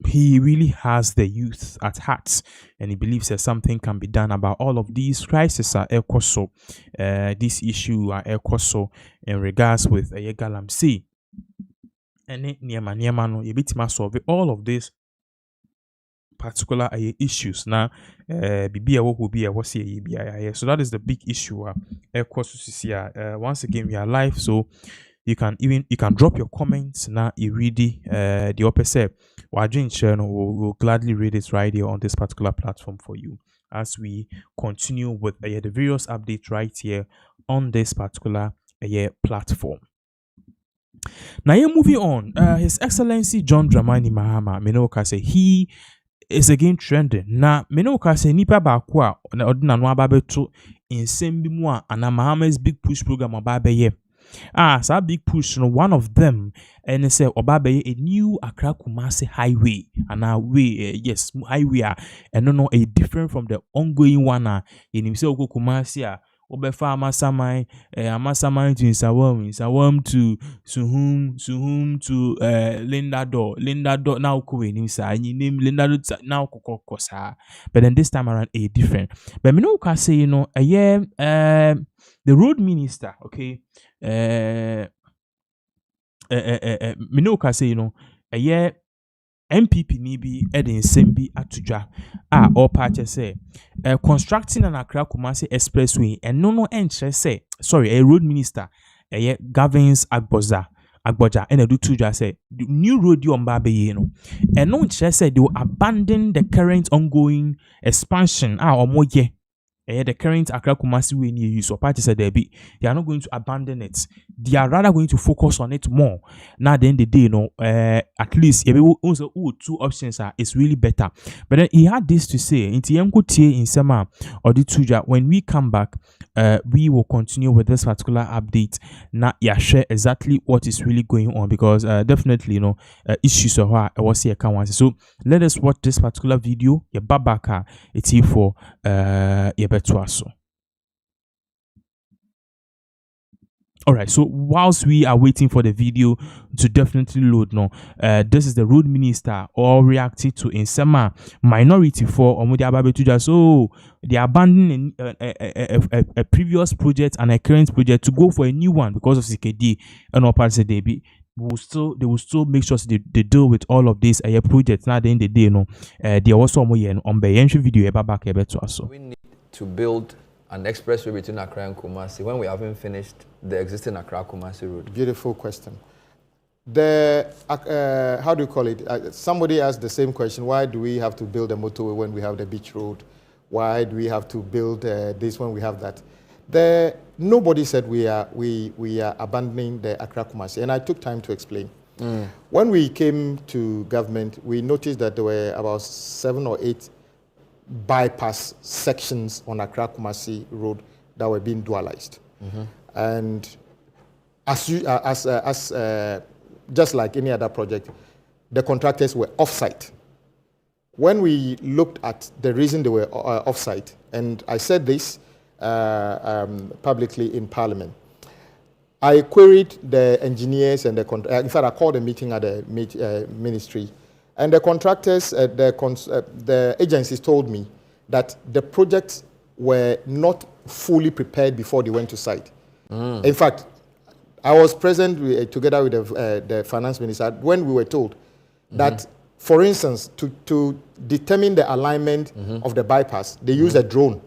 he really has the youth at heart, and he believes that something can be done about all of these crises are also this issue are also in regards with galamsey and niema no yebetima solve all of these particular issues na bibi wo will be a what's here. So that is the big issue once again we are live, so you can drop your comments now. You read the opposite. Wajin channel will gladly read it right here on this particular platform for you as we continue with the various updates right here on this particular platform. Now you're moving on. His Excellency John Dramani Mahama Menoka say he is again trending. Na Menoka say nipa bakwa na odina no ababeto nsem bi mu a ana Mahama's big push program ababe so big push, one of them, and they say Obabe a new Accra Kumasi highway, and way, yes, highway, and no, a different from the ongoing one. In himself, Kumasi, Obefa Amasamai to Insawam to Suhum to Linda Door now Kuin himself, you name Linda now Kokosa, but then this time around a different. But me no can say the road minister, okay. Minoka say MPP ni bi edin sembi atuja all party say constructing an Accra Kumasi expressway and no say sorry a road minister governs Agboja and do tuja say the new road you on babe and no say they will abandon the current ongoing expansion the current Accra Kumasi way near you, so party said they are not going to abandon it. They are rather going to focus on it more. Now, then the day, at least also two options are it's really better. But then he had this to say in Sema or the Tuja. When we come back, we will continue with this particular update. Now, share exactly what is really going on because definitely issues of what was here. So let us watch this particular video. Your babaka it's here for Alright, so whilst we are waiting for the video to definitely load this is the road minister all reacted to Insema minority for Omudi Ababetuja. So they abandoning a previous project and a current project to go for a new one because of CKD and all parts of the day. They will still make sure they deal with all of these projects. Now, at the end of the day, they also on the video back to us. We need to build an expressway between Accra and Kumasi when we haven't finished the existing Accra Kumasi road. Beautiful question. The how do you call it? Somebody asked the same question. Why do we have to build a motorway when we have the beach road? Why do we have to build this when we have that? Nobody said we are abandoning the Accra Kumasi, and I took time to explain. When we came to government, we noticed that there were about 7 or 8 bypass sections on Accra Kumasi Road that were being dualized, and just like any other project, the contractors were off-site. When we looked at the reason they were off-site, and I said this publicly in Parliament, I queried the engineers and in fact, I called a meeting at the ministry, and the contractors, the agencies told me that the projects were not fully prepared before they went to site. In fact, I was present together with the finance minister when we were told that, for instance, to determine the alignment of the bypass, they used a drone.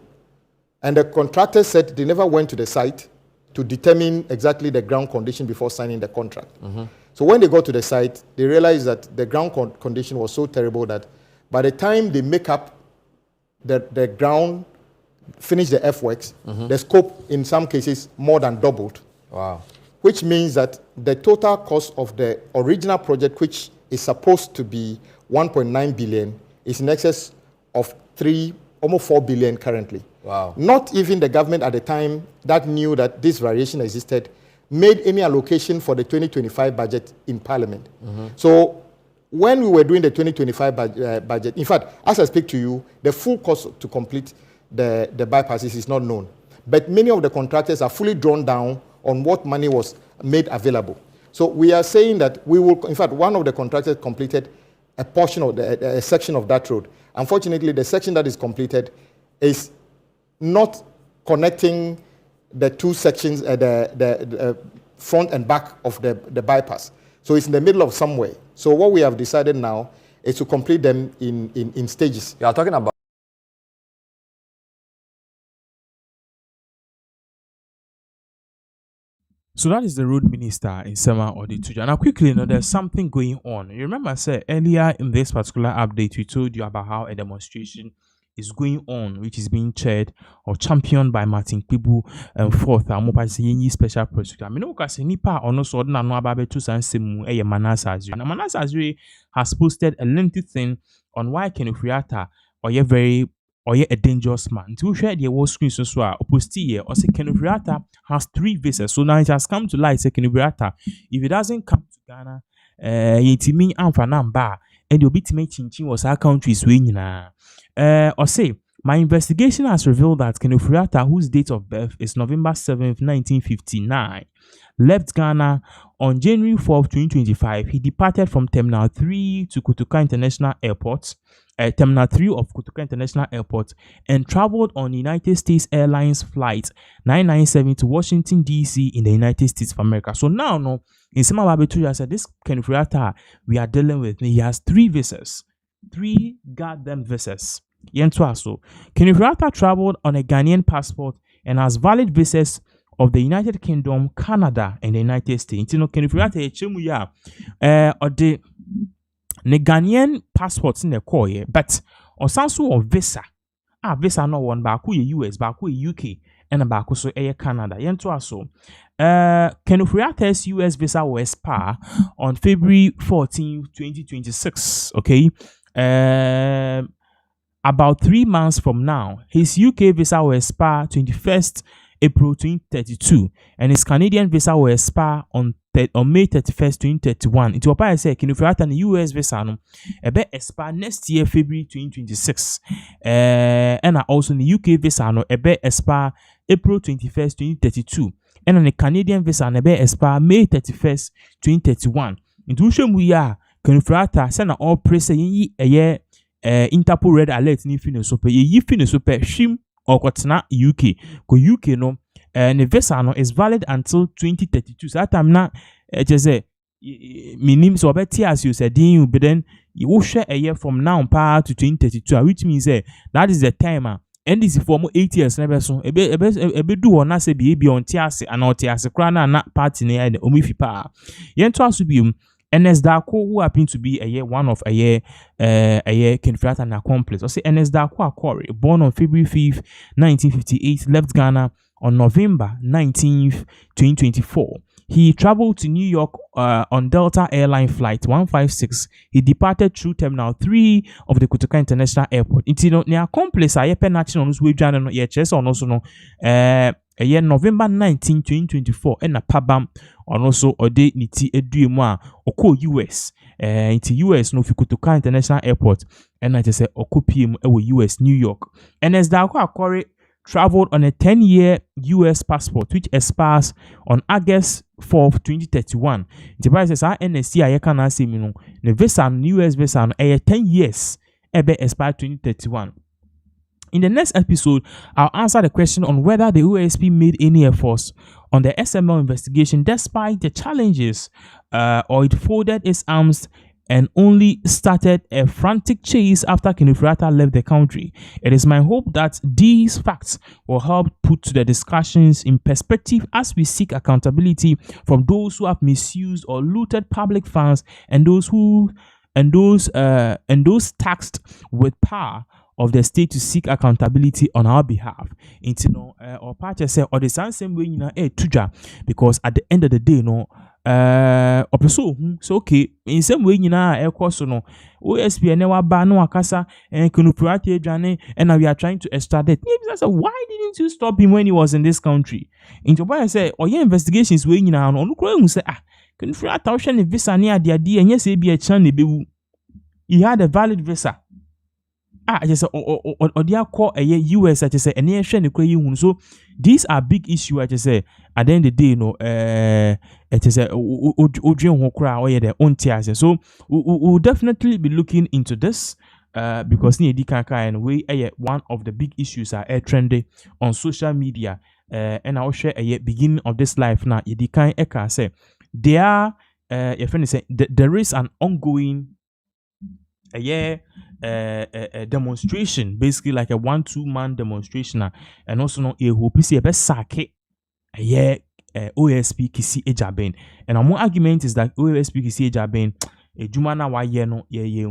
And the contractor said they never went to the site to determine exactly the ground condition before signing the contract. So when they got to the site, they realized that the ground condition was so terrible that by the time they make up the ground, finish the earthworks, the scope in some cases more than doubled. Wow. Which means that the total cost of the original project, which is supposed to be 1.9 billion, is in excess of almost 4 billion currently. Wow. Not even the government at the time that knew that this variation existed made any allocation for the 2025 budget in Parliament. So when we were doing the 2025 budget, in fact, as I speak to you, the full cost to complete the bypasses is not known. But many of the contractors are fully drawn down on what money was made available. So we are saying that we will, in fact, one of the contractors completed a portion of a section of that road. Unfortunately, the section that is completed is not connecting the two sections, the front and back of the bypass. So it's in the middle of somewhere. So what we have decided now is to complete them in stages. You are talking about. So that is the road minister in Sema Odituja. Now quickly, there's something going on. You remember I said earlier in this particular update, we told you about how a demonstration is going on, which is being chaired or championed by Martin Kpebu and fourth special prosecutor. I mean, nipa ono so na no ababe to sansemu eye Manasa Azuri. Now Manasa Azuri has posted a lengthy thing on why Kenufriata or a dangerous man. To share the war screen so opposite or say Kenufriata has 3 visas. So now it has come to light say Kenufriata, if it doesn't come to Ghana, yetimi amfa namba and you'll be to make chinchin was our country's winning. Or say, my investigation has revealed that Kenufriata, whose date of birth is November 7th, 1959, left Ghana on January 4th, 2025. He departed from Terminal 3 to Kotoka International Airport, Terminal 3 of Kotoka International Airport, and traveled on United States Airlines Flight 997 to Washington, D.C. in the United States of America. So now, in Sema Babetuja said, this Kenufriata we are dealing with, he has 3 visas. 3 goddamn visas. Yentuaso. Kenufriata traveled on a Ghanaian passport and has valid visas of the United Kingdom, Canada, and the United States. You know, Kenufriata echemuya or the Ghanaian passports in the core, but or sanso of visa. Visa no one baku US, baku UK, and baku so Canada. Yentuaso. Kenufriata's US visa will expire on February 14, 2026. Okay. About 3 months from now, his UK visa will expire 21st April 2032, and his Canadian visa will expire on May 31st, 2031. It will probably say Kenufriata and the US visa no expire next year, February 2026. And also the UK visa no expire April 21st, 2032. And on the Canadian visa no expire May 31st, 2031. Into show we are Kenufriata send all press Interpol red alert ni fine so pe ye fine so pe shim or kwatena UK ko UK no the visa no is valid until 2032. So that time na just say minim so beti as you said you but then you will share a year from now to 2032, which means that is the time NDC for 8 years never so ebe do one say be on tiase and on tiase kra na party na the omifi pa yen to aso NS Darko, who happened to be one of Kenufriata and accomplice. I say NS Darko Akori, born on February 5th, 1958, left Ghana on November 19th, 2024. He traveled to New York on Delta Airline Flight 156. He departed through Terminal 3 of the Kotoka International Airport. It's the accomplice I penation on this way journey no chess on also no November 19, 2024 and a pabam on also ode niti eduema oko US into US no Kotoka International Airport and I just say oko PM US New York. And as Darko Akori traveled on a 10-year US passport which expires on August 4th, 2031. The price says NSC I can say no the visa US visa no 10 years ebe expire 2031. In the next episode, I'll answer the question on whether the OSP made any efforts on the SML investigation despite the challenges, or it folded its arms and only started a frantic chase after Kenufriata left the country. It is my hope that these facts will help put the discussions in perspective as we seek accountability from those who have misused or looted public funds and those taxed with power of the state to seek accountability on our behalf. Or part say or the same way tuja, because at the end of the day so okay in some way no OSP and our ban no akasa and Kenufriata Jane and now we are trying to extradite. Why didn't you stop him when he was in this country? Into why I say your investigations way no say Kenufriata ocean visa near the idea and yes be a chan he had a valid visa. I just say or they are call a US I just say any share the so these are big issues I just say at the end of the day you know it is a their own tears. So we'll definitely be looking into this because and we one of the big issues are trending on social media and I'll share a beginning of this life now say there are your friend say there is an ongoing a demonstration, basically like a 1-2 man demonstration, and also no a hope see a best sake OSP Kisi Ejaben. And our more argument is that OSP Kisi Ejaben a Jumana wa no ye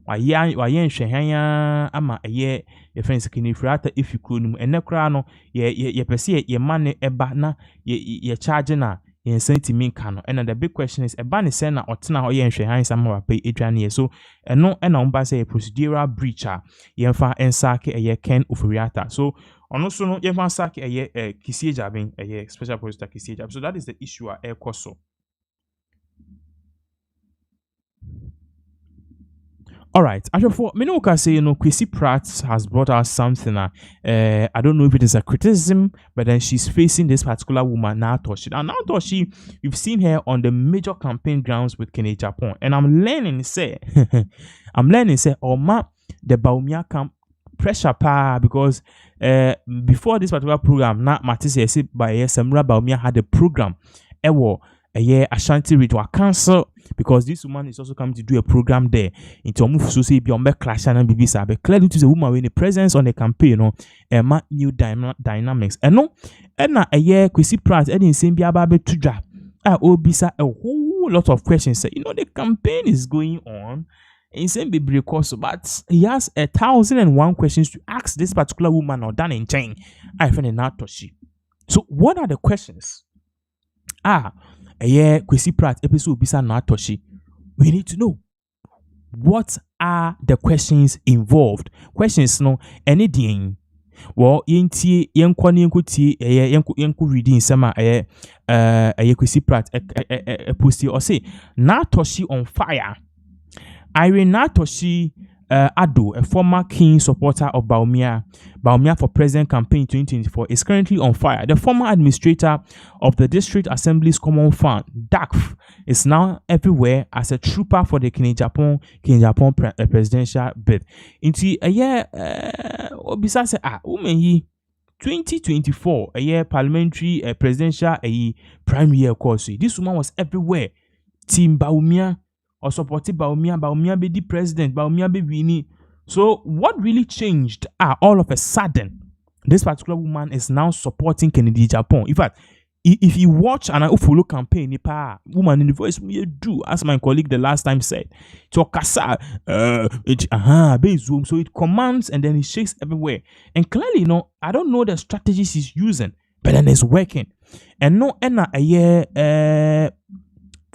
wa nhwehanya ama ye friends kinifrata if you could and no ye pese ye man eba na ye charge na yen sentiment kano and the big question is eba ne say na otena ho ye nhwehanya sama pay adwane so eno na umba say procedural breach a yen fa ensake ye Ken Oforiatta so ono so no yen fa ensake ye Kisi Ejaben ye special prosecutor Kisi Ejaben. So that is the issue a ekoso. All right, actually, for Minoka say, Kwesi Pratt has brought out something. I don't know if it is a criticism, but then she's facing this particular woman, Natoshi. And Natoshi, you've seen her on the major campaign grounds with Kene Japan. And I'm learning, say, oh, ma, the Baumia camp pressure pa because before this particular program, not Matisse by Samra Baumia had a program. Ashanti Ritual Council because this woman is also coming to do a program there into move so say beyond clash and BBC but clearly to the woman in the presence on the campaign new dynamics and no and na Kwesi Pratt and same be about to obisa a whole lot of questions say the campaign is going on in same be because but he has 1,001 questions to ask this particular woman or done in chain I find it not Toshi. So what are the questions? Kwesi Pratt episode bisa na Toshi. We need to know what are the questions involved. Questions no anything. Well, yentie yenkwane yenkutie yenku reading sama Kwesi Pratt post or say na Toshi on fire. Irene Natoshi Ado, a former keen supporter of Baumia for President campaign 2024, is currently on fire. The former administrator of the District Assembly's Common Fund, DACF, is now everywhere as a trooper for the Kene Japan presidential bid. Into a year, Obisa say, woman yi 2024, a year parliamentary presidential primary course. This woman was everywhere. Team Baumia. Or supported Baumia be the president, Baumia be winning. So what really changed? All of a sudden, this particular woman is now supporting Kennedy Japan. In fact, if you watch and I follow campaign, woman in the voice, we do, as my colleague the last time said, to kasa, Zoom, so it commands and then it shakes everywhere. And clearly, I don't know the strategies he's using, but then it's working. And a year,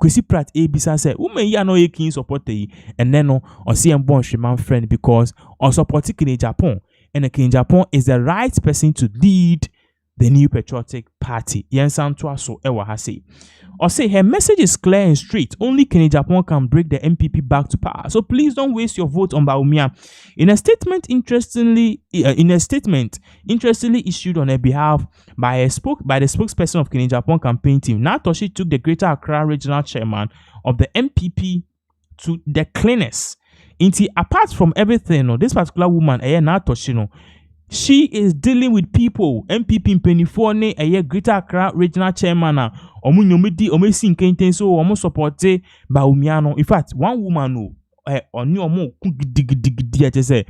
Kwesi Pratt Bisa said, woman ya no ye king support and then or see and born Shiman friend because or support Kene Japan and the Kene Japan is the right person to lead the new patriotic party. Yensan so ewa hase. Or say her message is clear and straight. Only Kene Japan can break the MPP back to power. So please don't waste your vote on Baumia. In a statement interestingly issued on her behalf by the spokesperson of Kene Japan campaign team, Natoshi took the Greater Accra regional chairman of the MPP to the cleanest. Apart from everything, this particular woman, Natoshi, she is dealing with people. MPP in Penifone, a Greater Accra regional chairman, Omunyomidi, Omesi Nkenten, so almost supported Baumiano. In fact, one woman on your more dig, say,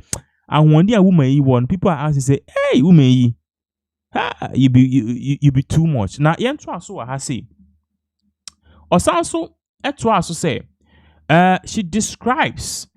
and one day a woman you want people are asking, say, hey, woman, you be too much. Now, Yentwa so I say, or so etwa so say, she describes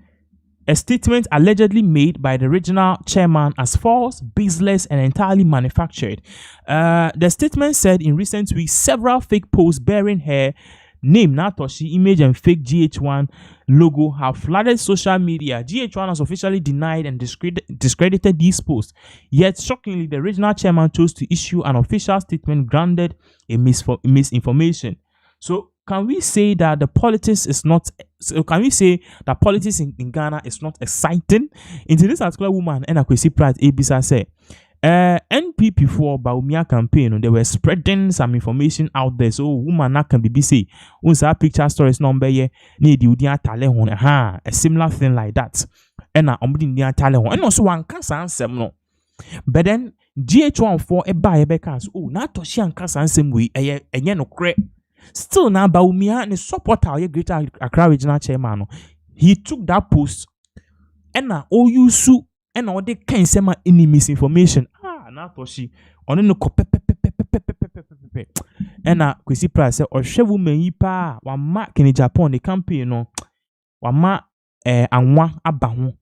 a statement allegedly made by the regional chairman as false, baseless, and entirely manufactured. The statement said in recent weeks, several fake posts bearing her name, Natoshi, image, and fake GH1 logo have flooded social media. GH1 has officially denied and discredited these posts. Yet, shockingly, the regional chairman chose to issue an official statement grounded in misinformation. So, can we say that the politics is not? So can we say that politics in Ghana is not exciting? Into this particular woman, and I could see Pratt Abisa say, NPP for Baumia campaign, they were spreading some information out there. So woman can be say, unsa picture stories number ye need you dia tale hon a similar thing like that. And na omdi dia tale hon. And also one cancer ansem no. But then GH14 e ba e bekas oh na to she an cancer ansem we enye no kre. Still now Baumia and supporter ye Greater Accra Regional Chairman no. He took that post and na OUSU and all the kind sema any misinformation. Na to she on no pepe and na Kwesi Price say or she woman yi pa wa ma kini Japan the campaign no wa ma anwa aba ho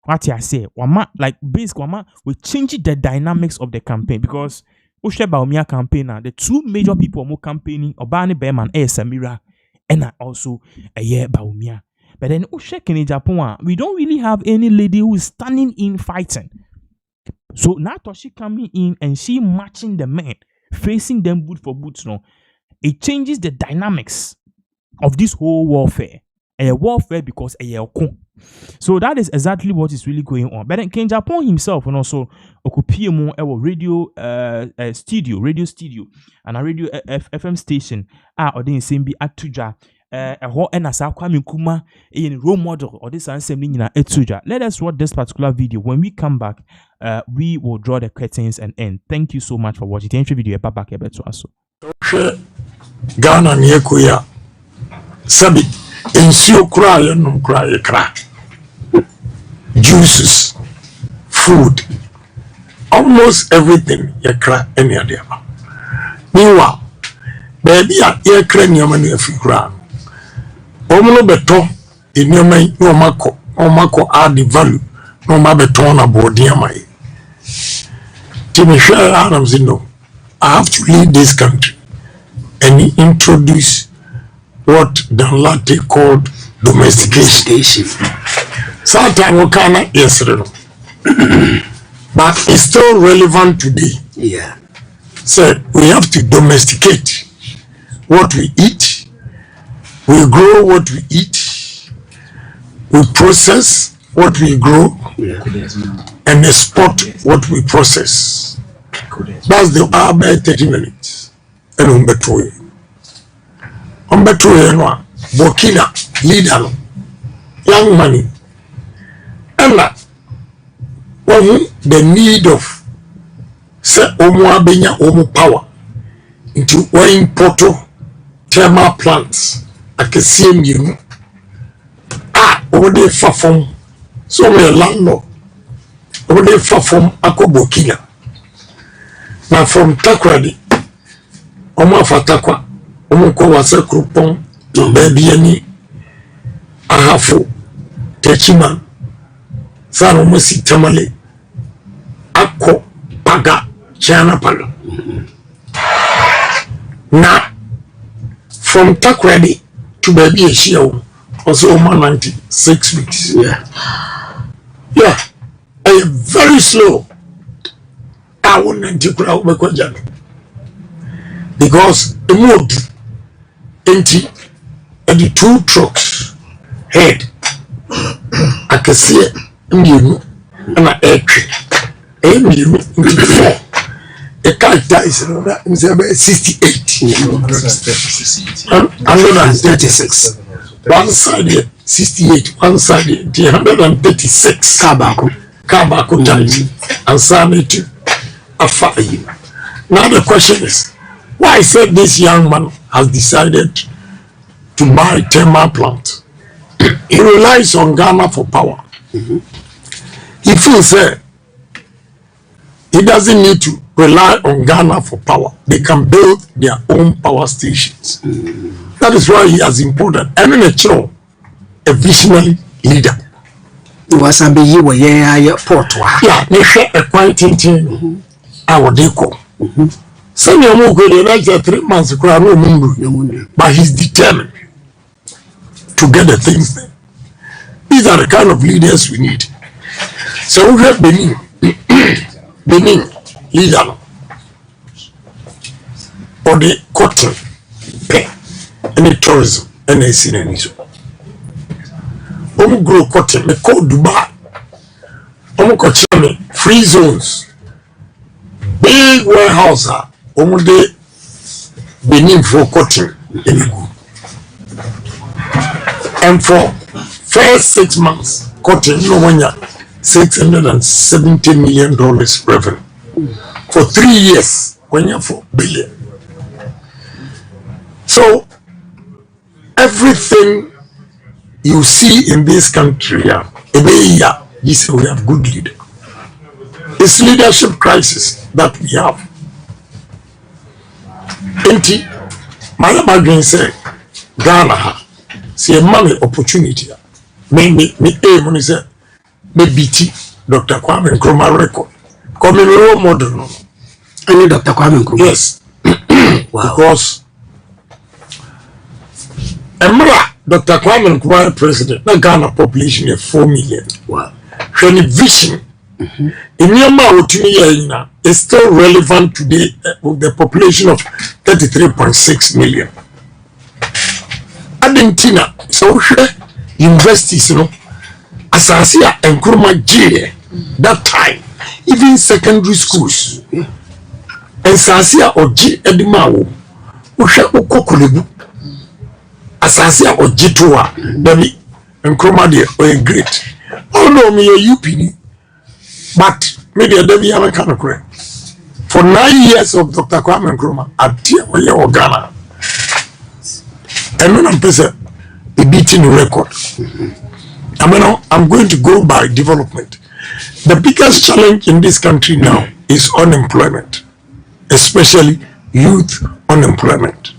what I say wa ma like basically wa ma we change the dynamics of the campaign because Usheba Omia campaign now the two major people mo campaigning Obani Beman Samira and also a year Baumia. But then Ushek in Japan, we don't really have any lady who is standing in fighting. So now Toshi coming in and she matching the men, facing them boot for boots. No, it changes the dynamics of this whole warfare. A warfare because a yelko. So that is exactly what is really going on. But then Ken Japan himself and also occupy more radio studio and a radio FM station or the same be atuja a whole NSA Kwame Nkrumah in role model or this assembly in etuja. Let us watch this particular video. When we come back, we will draw the curtains and end. Thank you so much for watching. Thank you video back to us. Ghana Niekuya Sabi ensure cry no cry cry. Juices, food, almost everything you cry any other. Meanwhile, baby, you cry your money if you cry. Omuno beton in your mind, no mako add the value, no ma beton about the amai. Timothy Adams, you know, I have to leave this country and introduce what Danlate called domestication. Sometimes Wakana yes, but it's still relevant today. Yeah. So we have to domesticate what we eat. We grow what we eat. We process what we grow, and export what we process. That's the about 30 minutes. And Umbetoye, Burkina leader, young money. And the need of say omu power into one porto thermal plants like a same you over there far from so we landlord over there far from Burkina. Now from Takrady, omu fatakwa omu ko wase krupon baby any ahafo techima Sano Musi Tamale Ako Paga Chana Paga. Now from Takrady to Baby Ashio also 96 weeks. Yeah. I am very slow. I want to crowd because the mood empty and the two trucks head I can see it. And I the character is 68 136 one side 68 one side 136 Kabako time and Sami Afai. Now the question is why said this young man has decided to buy thermal plant. He relies on Ghana for power. He feels he doesn't need to rely on Ghana for power. They can build their own power stations. That is why he has imported a visionary leader. Was a be port. Yeah, they share a quite in our deco. Some young go like 3 months but he's determined to get the things there. These are the kind of leaders we need. So we have Benin leader or the cotton pay any tourism any scene so grow cotton me call Dubai ko chame free zones big warehouse de benin for cotton and for first 6 months cotton no one $670 million revenue for 3 years when you for billion. So everything you see in this country, you say we have good leader. It's leadership crisis that we have. Enti, Mahama Green say, Ghana, see a money opportunity. Me aim on say, me BT Dr. Kwame Nkrumah record. Come in role model. No? Any Dr. Kwame Nkrumah? Yes. Wow. Because Emra Dr. Kwame Nkrumah president, the Ghana population is 4 million. Wow. When the vision in Myanmar is still relevant today with the population of 33.6 million. Argentina, so universities, you know, Asasia and Nkrumah G that time, even secondary schools. And Sasia or G Edimao, Usha Kpebu, Asasia or G2A, David and Nkrumah were great. Oh no, me a UPD, but maybe a David American correct. For 9 years of Dr. Kwame Nkrumah at Tia Ghana, and when I'm present, a beating record. I'm going to go by development. The biggest challenge in this country now is unemployment, especially youth unemployment.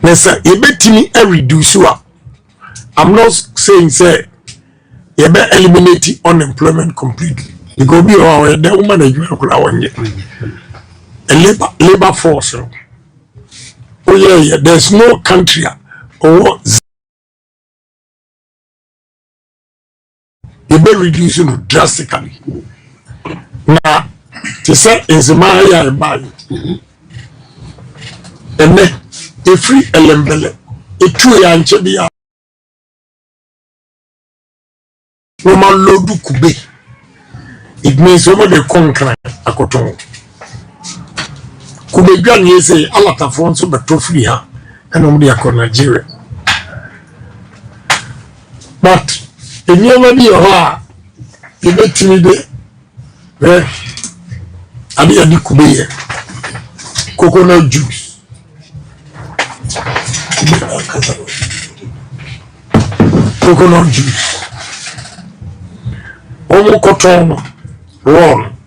Nessa, ebetini reduce. I'm not saying say ebe eliminate unemployment completely. Because be our the woman a labor force. Oh yeah, there's no country or you be reducing drastically. Now, to say in Somalia and Mali, and then a free elembele, a true anchebia, Roman Lodu Kube. It means over the conqueror a cotton. Kube Gan say, Alata Fonso, but to free her, and only a Nigeria. But in your money, you bet me there. I mean, Kube coconut juice. Coconut juice. Omo cotton, wrong.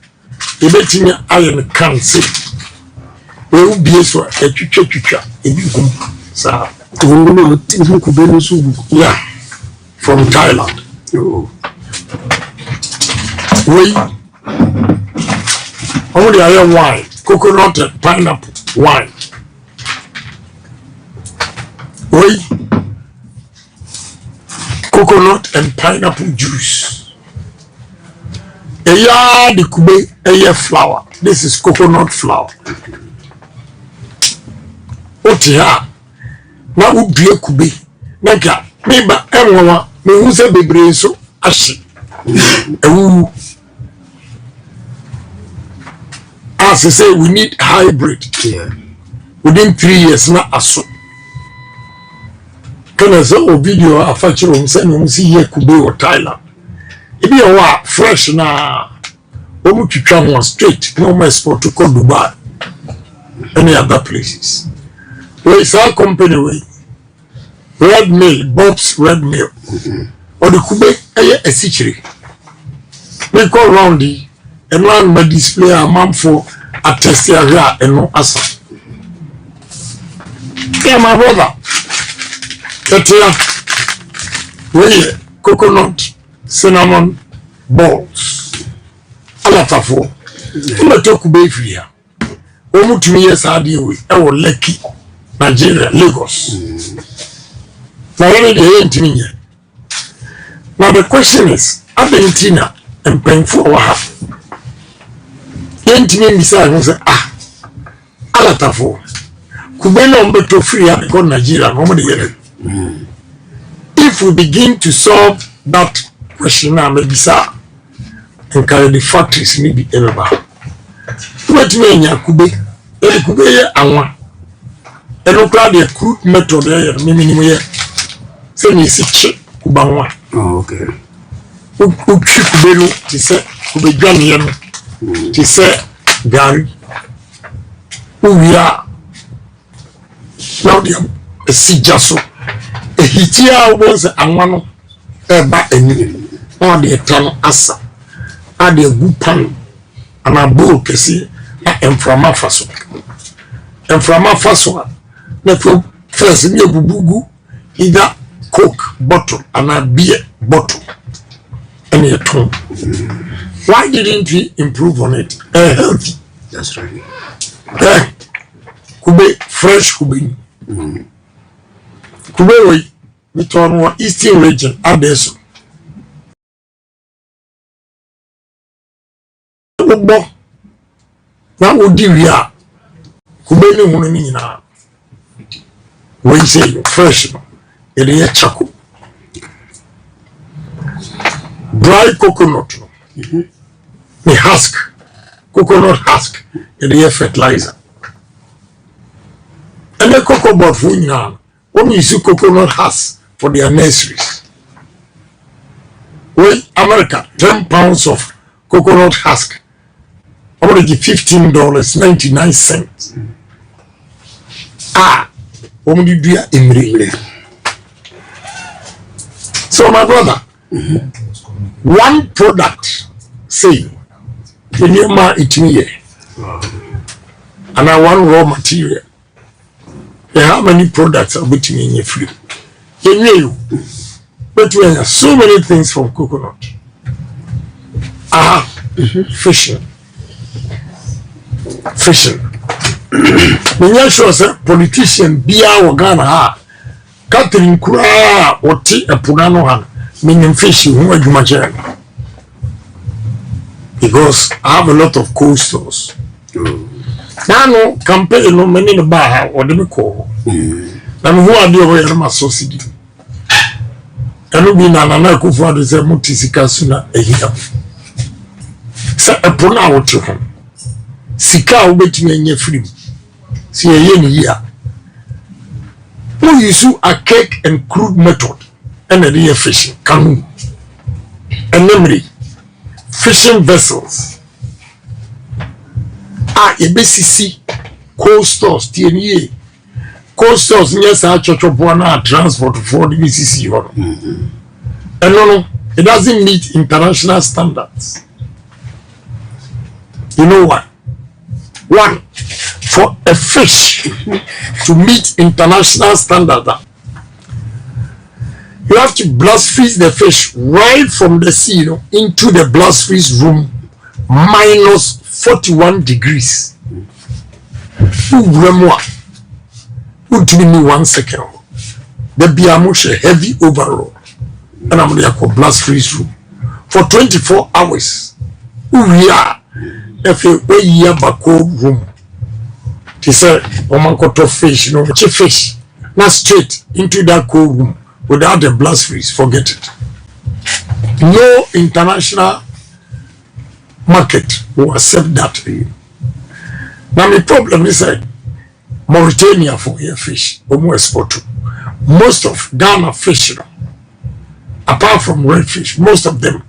You bet me iron can't say. We will be so a chucha. If you come, sir. Yeah, from Thailand. Oh. We only iron wine, coconut and pineapple wine. We coconut and pineapple juice. A the kube a flour. This is coconut flour. Otia na udie kube. Naka meba enwa me hu se bebre so ahye. Ewu. As I say, we need hybrid. Yeah. Within 3 years na aso. Can I say a video a factory on send see here kube or Thailand. If you are fresh na omu twitwa one straight no more export to Dubai any other places. Where is our company way? Red Mill, Bob's Red Mill. Or the kube a sichiri. We call round the and man by display a man for a test area and no answer. Yeah, my brother. That here, coconut, cinnamon balls. Alatafo. Ina toku be free. Omu to me yes we ewo Lekki, Nigeria, Lagos. Now the question is, Argentina and painful what Yentini beside say Alatafo. kube no mbeto free ya because Nigeria no de yere. If we begin to solve that question now maybe sir and carry the factories maybe everybody. What mean ya kube ye anwa. Eno kla de crude method ya minimum ye. Say ni si che kuba nwa. Oh, okay. Ukwi kube no ti se kube dwane ye no. Ti se gari. Uya now the si jaso. E hitia was anwa no eba eni. Now the ton asa. Ade gupan ana bowl kesi na emframa faso. Emframa faso na first ni bubugu either coke bottle and a beer bottle and a ton. Why didn't we improve on it? Healthy. That's right. Kube fresh kube. Kube we turn one eastern region adesso. Obo na odi ria kube ni hunu ni nyina we say fresh no ele ya chako dry coconut no the husk coconut husk ele ya fertilizer and the cocoa bud fu nyina when you see coconut husk for their nurseries well America 10 pounds of coconut husk already $15.99. Only do ya imri. So my brother, one product say the name it me and I want raw material. How many products are between me in your free? You but we have so many things from coconut. Fishing. Menya sure say politician bia wo Ghana ha Catherine kura oti epuna no ha menim fish hu adwuma kere because I have a lot of coasters. Now campaign no many no ba ha ode me ko na me hu ade o yere ma subsidy eno bi na na ko fu ade say mutisika suna ehia sa epuna wotu ho sika obetumi anya free si eye ni ya we use a cake and crude method and the fishing canoe and memory fishing vessels ebcc coasters tnie coasters yes a chochopo na transport for the BCC and no it doesn't meet international standards. You know what? One, for a fish to meet international standard, you have to blast freeze the fish right from the sea, you know, into the blast freeze room, minus 41 degrees. Would give me 1 second. The biamushe heavy overall, and I'm there for blast freeze room for 24 hours. We are. If you wear a cold room, they say, "Woman got to fish, you know, fish, not straight into that cold room without the blast freeze. Forget it. No international market will accept that." Now the problem is that Mauritania for your fish, export. Most of Ghana fish, apart from red fish, most of them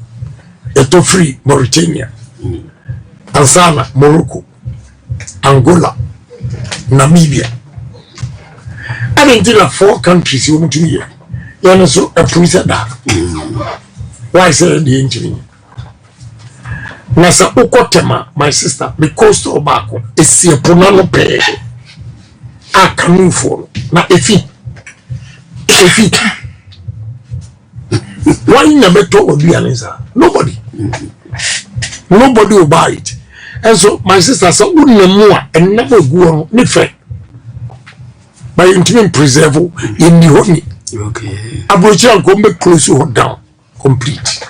are free Mauritania. Tanzania, Morocco, Angola, Namibia. And until 4 countries you want to hear. You are also a prisoner. Why say the engineer? Nasa Okotema, my sister, me coast Obako, is a Ponano pay. A canoe for na efi. Why never talk of the nobody. Nobody will buy it. And so my sister said, "More and never go on nife." By intimate preserve in the honey. Okay. Abrocha go make close you down complete.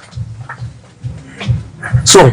So